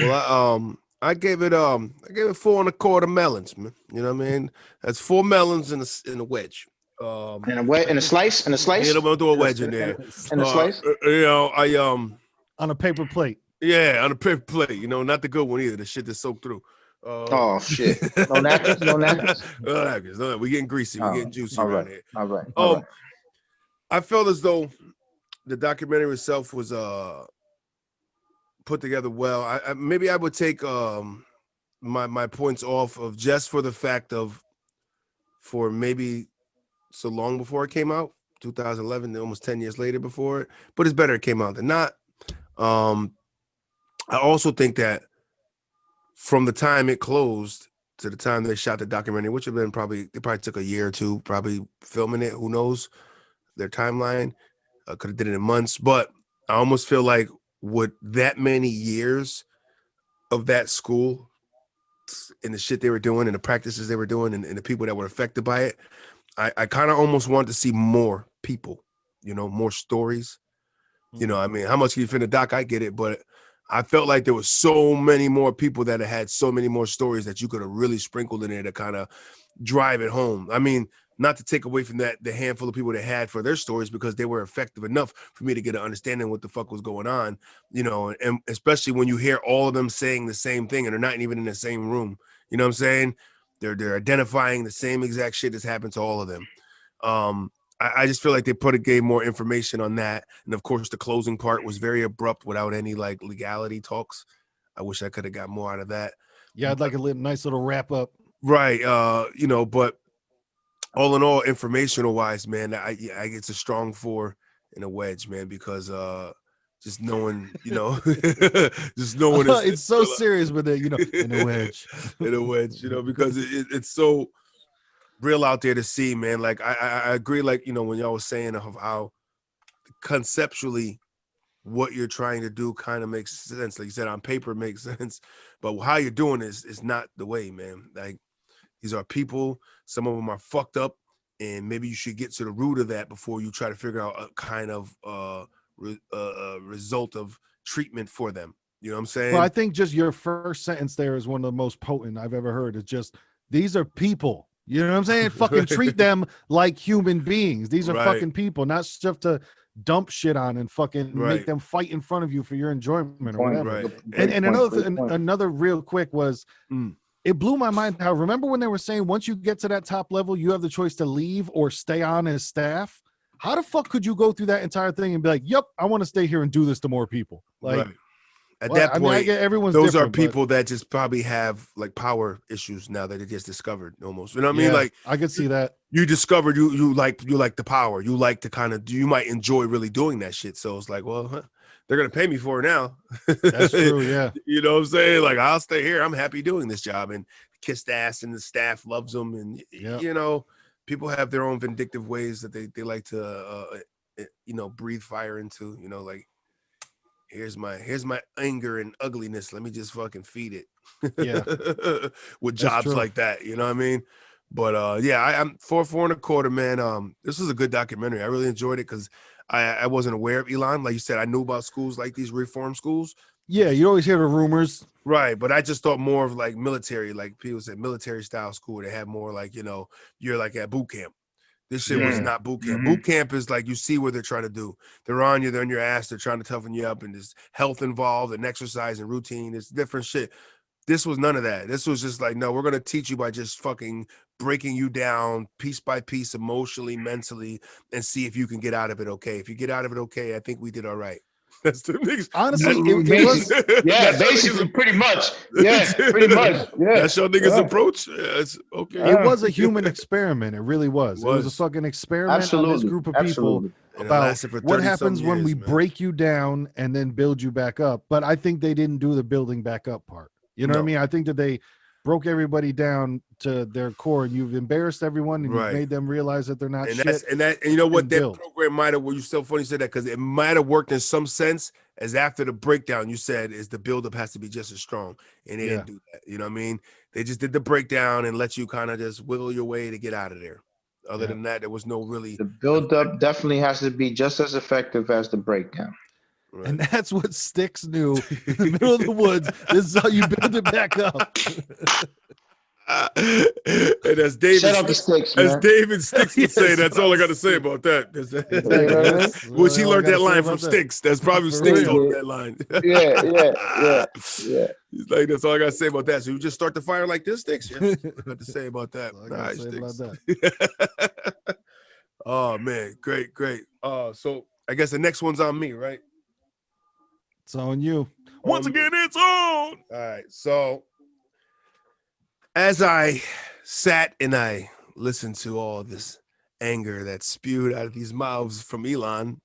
Well, I gave it 4 1/4 melons, man. You know what I mean? That's 4 melons in a wedge. And a slice, and a slice. Yeah, I'm gonna throw a wedge in there. And a slice. You know, I On a paper plate. Yeah, on a paper plate. You know, not the good one either. The shit that soaked through. Oh shit! No napkins. No napkins. No napkins. No, we're getting greasy. We're getting juicy around here. All right. I felt as though the documentary itself was put together well. Maybe I would take my points off of just for the fact of, for maybe so long before it came out, 2011, almost 10 years later before it, but it's better it came out than not. I also think that from the time it closed to the time they shot the documentary, which have been they probably took a year or two, probably filming it. Who knows their timeline? Could have did it in months, but I almost feel like with that many years of that school and the shit they were doing and the practices they were doing and the people that were affected by it, I kind of almost want to see more people, you know, more stories. You know, I mean, how much can you fit in a doc? I get it, but I felt like there was so many more people that had so many more stories that you could have really sprinkled in there to kind of drive it home. I mean, not to take away from that, the handful of people that had for their stories, because they were effective enough for me to get an understanding of what the fuck was going on, you know, and especially when you hear all of them saying the same thing and they're not even in the same room. You know what I'm saying? They're identifying the same exact shit that's happened to all of them. I just feel like they gave more information on that. And of course, the closing part was very abrupt without any like legality talks. I wish I could have got more out of that. Yeah, I'd like a nice little wrap up. Right. You know, but all in all, informational wise, man, it's a strong 4 in a wedge, man, because just knowing, you know, just knowing it's so serious with it, you know, in a wedge. In a wedge, you know, because it's so real out there to see, man. Like I agree, like, you know, when y'all was saying of how conceptually what you're trying to do kind of makes sense. Like you said, on paper makes sense, but how you're doing is not the way, man. Like, these are people, some of them are fucked up, and maybe you should get to the root of that before you try to figure out a kind of result of treatment for them. You know what I'm saying? Well, I think just your first sentence there is one of the most potent I've ever heard. It's just, these are people. You know what I'm saying? Fucking treat them like human beings. These are fucking people, not stuff to dump shit on and fucking make them fight in front of you for your enjoyment or whatever. Right. And another real quick was, it blew my mind how, remember when they were saying once you get to that top level, you have the choice to leave or stay on as staff? How the fuck could you go through that entire thing and be like, yep, I want to stay here and do this to more people? Like, at that point, I get everyone's those are people that just probably have like power issues now that it gets discovered almost. You know what I mean? Like, I could see that. You discovered you like the power. You like to kind of you might enjoy really doing that shit. So it's like, well, they're gonna pay me for it now. That's true, yeah. You know what I'm saying? Like, I'll stay here. I'm happy doing this job, and kissed ass, and the staff loves them, and you know, people have their own vindictive ways that they like to you know, breathe fire into. You know, like, here's my anger and ugliness. Let me just fucking feed it. Yeah. With jobs like that, you know what I mean? But I'm 4 1/4, man. This was a good documentary. I really enjoyed it because I wasn't aware of Elon. Like you said, I knew about schools like these reform schools, Yeah, you always hear the rumors. Right, but I just thought more of like military, like people said military style school. They have more like, you're like at boot camp. This shit was not boot camp. Boot camp is like you see what they're trying to do. They're on you, they're on your ass, they're trying to toughen you up, and there's health involved and exercise and routine. It's different shit. This was none of that. This was just like, no, we're gonna teach you by just fucking breaking you down piece by piece, emotionally, mentally, and see if you can get out of it okay. If you get out of it okay, I think we did all right. That's the mix. Honestly, it was basically pretty much. Yeah, pretty much. Yeah. That's your niggas' approach. Yeah, it's okay. It was a human experiment. It really was. It was a fucking experiment on this group of people about what happens when we break you down and then build you back up. But I think they didn't do the building back up part. You know what I mean? I think that they broke everybody down to their core, and you've embarrassed everyone, and you've made them realize that they're not shit. And you know what, that program might have, you so funny you said that, because it might have worked in some sense, as after the breakdown you said is the buildup has to be just as strong, and they didn't do that. You know what I mean? They just did the breakdown and let you kind of just wiggle your way to get out of there. Other than that, there was no really. The buildup definitely has to be just as effective as the breakdown. Right. And that's what Styx knew in the middle of the woods. This is how you build it back up. And as David, shout out to Styx, man. As David Styx would say, that's all I got to say about that. Well, she learned that line from Styx. That's probably Styx told that line. Yeah. He's like, that's all I got to say about that. So you just start the fire like this, Styx? Yeah, I got to say about that. Nice, Styx. Oh man, great. So I guess the next one's on me, right? It's on you. Once again, it's on. All right. So as I sat and I listened to all this anger that spewed out of these mouths from Elon,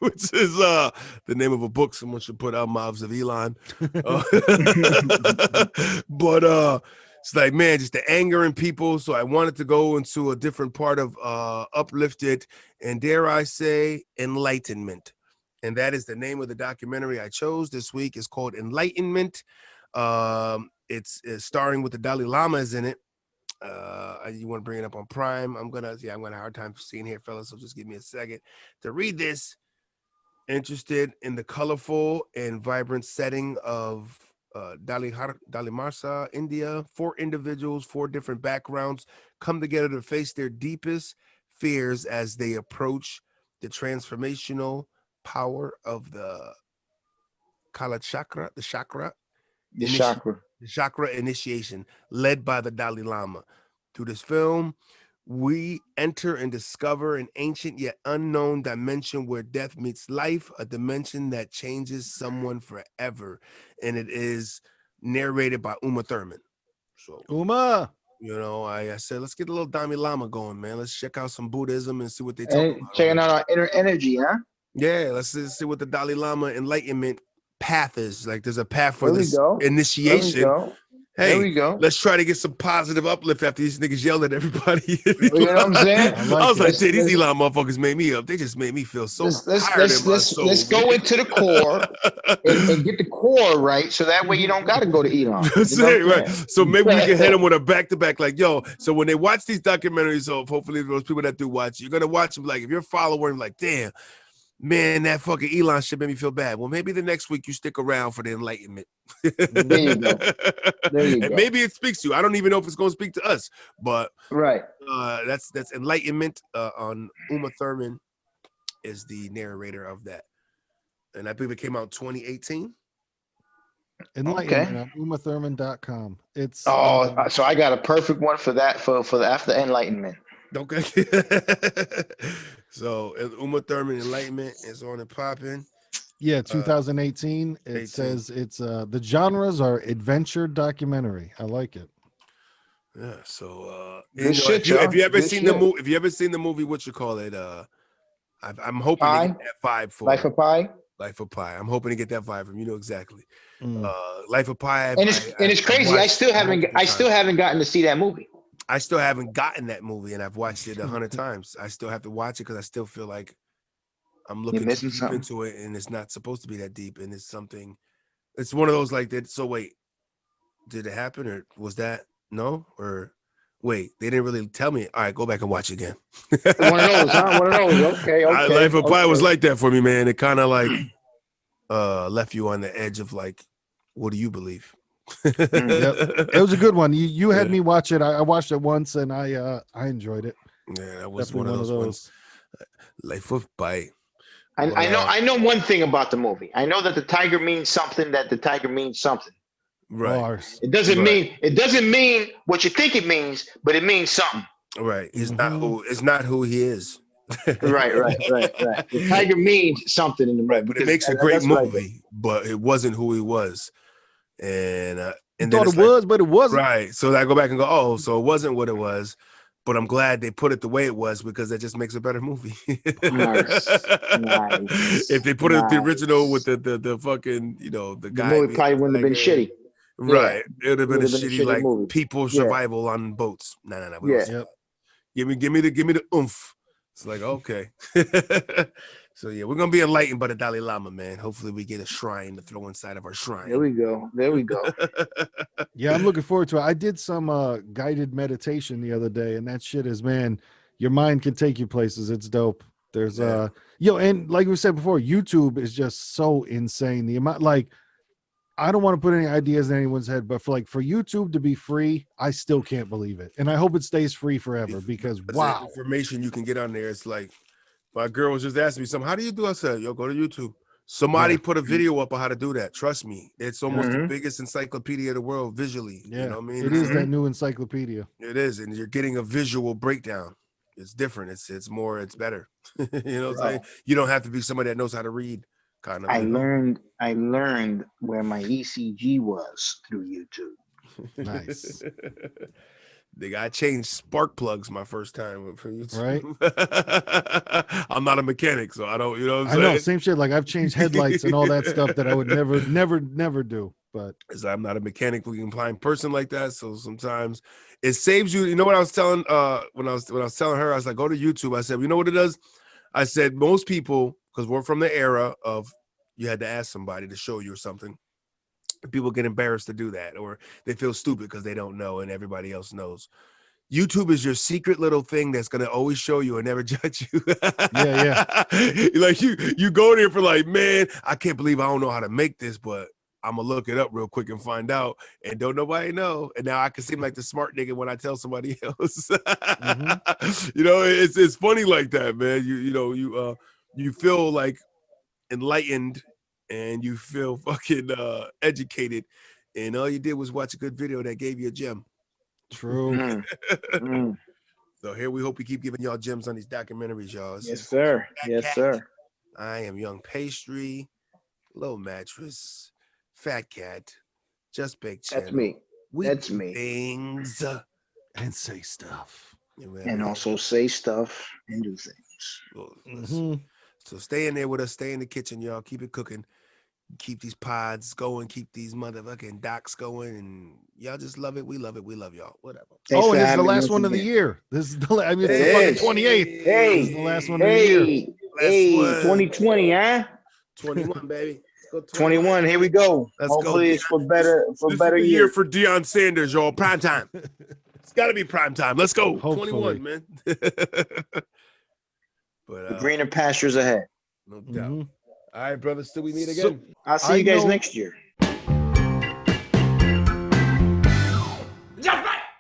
which is the name of a book someone should put out, Mouths of Elon. But it's like, man, just the anger in people. So I wanted to go into a different part of uplifted and, dare I say, enlightenment. And that is the name of the documentary I chose this week. It's called Enlightenment. It's starring with the Dalai Lama is in it. You want to bring it up on Prime? I'm gonna have a hard time seeing here, fellas. So just give me a second to read this. Interested in the colorful and vibrant setting of Dali Marsa, India. 4 individuals, 4 different backgrounds come together to face their deepest fears as they approach the transformational power of the Kala chakra, the chakra initiation, led by the Dalai Lama. Through this film, we enter and discover an ancient yet unknown dimension where death meets life, a dimension that changes someone forever. And it is narrated by Uma Thurman. So Uma, I said, let's get a little Dalai Lama going, man. Let's check out some Buddhism and see what they talk about. Checking out our inner energy, huh? Yeah, let's see what the Dalai Lama enlightenment path is. Like, there's a path for this initiation. Hey, there we go. Let's try to get some positive uplift after these niggas yelled at everybody. You know what I'm saying? I was like, these Elon motherfuckers made me up. They just made me feel so let's go into the core and get the core right, so that way you don't got to go to Elon. That's it, right? So maybe we can hit them with a back-to-back, like, yo, so when they watch these documentaries, so hopefully those people that do watch, you're going to watch them, like, if you're a follower, like, damn, man, that fucking Elon shit made me feel bad. Well, maybe the next week you stick around for the enlightenment. There you go. And maybe it speaks to you. I don't even know if it's going to speak to us, but that's enlightenment. On Uma Thurman is the narrator of that, and I believe it came out in 2018. Enlightenment on umathurman.com. It's so I got a perfect one for that for the after enlightenment. Okay. So Uma Thurman Enlightenment is on and popping. Yeah, 2018. It says it's the genres are adventure documentary. I like it. Yeah. So if you ever seen the movie, what you call it? I'm hoping to get that vibe for Life of Pi. Life of Pi. I'm hoping to get that vibe from you. Know exactly. Life of Pi. And it's crazy. I still haven't gotten to see that movie. I still haven't gotten that movie, and I've watched it 100 times. I still have to watch it because I still feel like I'm looking too deep into it, and it's not supposed to be that deep. And it's something. It's one of those like that. So wait, did it happen, or was that no? Or wait, they didn't really tell me. All right, go back and watch it again. One of those, huh? One of those. Okay. Life of Pi was like that for me, man. It kind of like left you on the edge of like, what do you believe? Yep. It was a good one. You had me watch it. I watched it once and I enjoyed it. Yeah, that was Definitely one of those ones. Life of Pi. I know one thing about the movie. I know that the tiger means something. Right. Bars. It doesn't mean what you think it means, but it means something. Right. It's not who he is. Right. The tiger means something in the movie. Right, but it makes a great movie, but it wasn't who he was. And thought it was, but it wasn't. Right. So I go back and go, oh, so it wasn't what it was. But I'm glad they put it the way it was because that just makes a better movie. Nice. If they put it the original with the fucking, the guy, the movie probably wouldn't have been shitty. Right. It would have been a shitty like movie. People survival on boats. No. Yep. Give me the oomph. It's like, okay. So yeah, we're gonna be enlightened by the Dalai Lama, man. Hopefully we get a shrine to throw inside of our shrine. There we go. Yeah, I'm looking forward to it. I did some guided meditation the other day, and that shit is, man, your mind can take you places. It's dope. There's and like we said before, YouTube is just so insane. The amount, like, I don't want to put any ideas in anyone's head, but for YouTube to be free, I still can't believe it. And I hope it stays free forever because wow. Information you can get on there. It's like, my girl was just asking me something. How do you do? I said, yo, go to YouTube. Somebody put a video up on how to do that. Trust me. It's almost the biggest encyclopedia of the world visually. Yeah. You know what I mean? It is that new encyclopedia. It is. And you're getting a visual breakdown. It's different. It's more, it's better. You know what I'm saying? You don't have to be somebody that knows how to read. Kind of. I learned where my ECG was through YouTube. Nice. I changed spark plugs my first time for YouTube. Right. I'm not a mechanic, so I don't, you know what I'm saying? I know, same shit. Like I've changed headlights and all that stuff that I would never do. But I'm not a mechanically inclined person like that. So sometimes it saves you. You know what I was telling when I was telling her, I was like, go to YouTube. I said, you know what it does? I said, most people, because we're from the era of you had to ask somebody to show you or something. People get embarrassed to do that, or they feel stupid because they don't know and everybody else knows. YouTube is your secret little thing that's gonna always show you and never judge you. Yeah. Like you go there for like, man, I can't believe I don't know how to make this, but I'm gonna look it up real quick and find out. And don't nobody know. And now I can seem like the smart nigga when I tell somebody else. You know, it's funny like that, man. You feel like enlightened and you feel fucking educated, and all you did was watch a good video that gave you a gem. True. So here we hope we keep giving y'all gems on these documentaries, y'all. Yes, sir. Yes, sir. I am Young Pastry, Low Mattress, Fat Cat, Just Baked Channel. That's me. That's me. Things and say stuff. And also say stuff and do things. So stay in there with us. Stay in the kitchen, y'all. Keep it cooking. Keep these pods going. Keep these motherfucking docs going. And y'all just love it. We love it. We love y'all. Whatever. Thanks and it's the last one of the year. This is it's the fucking 28th. Hey. This is the last one of the year. Hey, 2020, huh? 21, baby. 21. Here we go. Hopefully it's for better year for Deion Sanders, y'all. Prime time. It's got to be prime time. Let's go. Hopefully. 21, man. But greener pastures ahead. No doubt. All right, brothers. Till we meet again. I'll see you guys next year.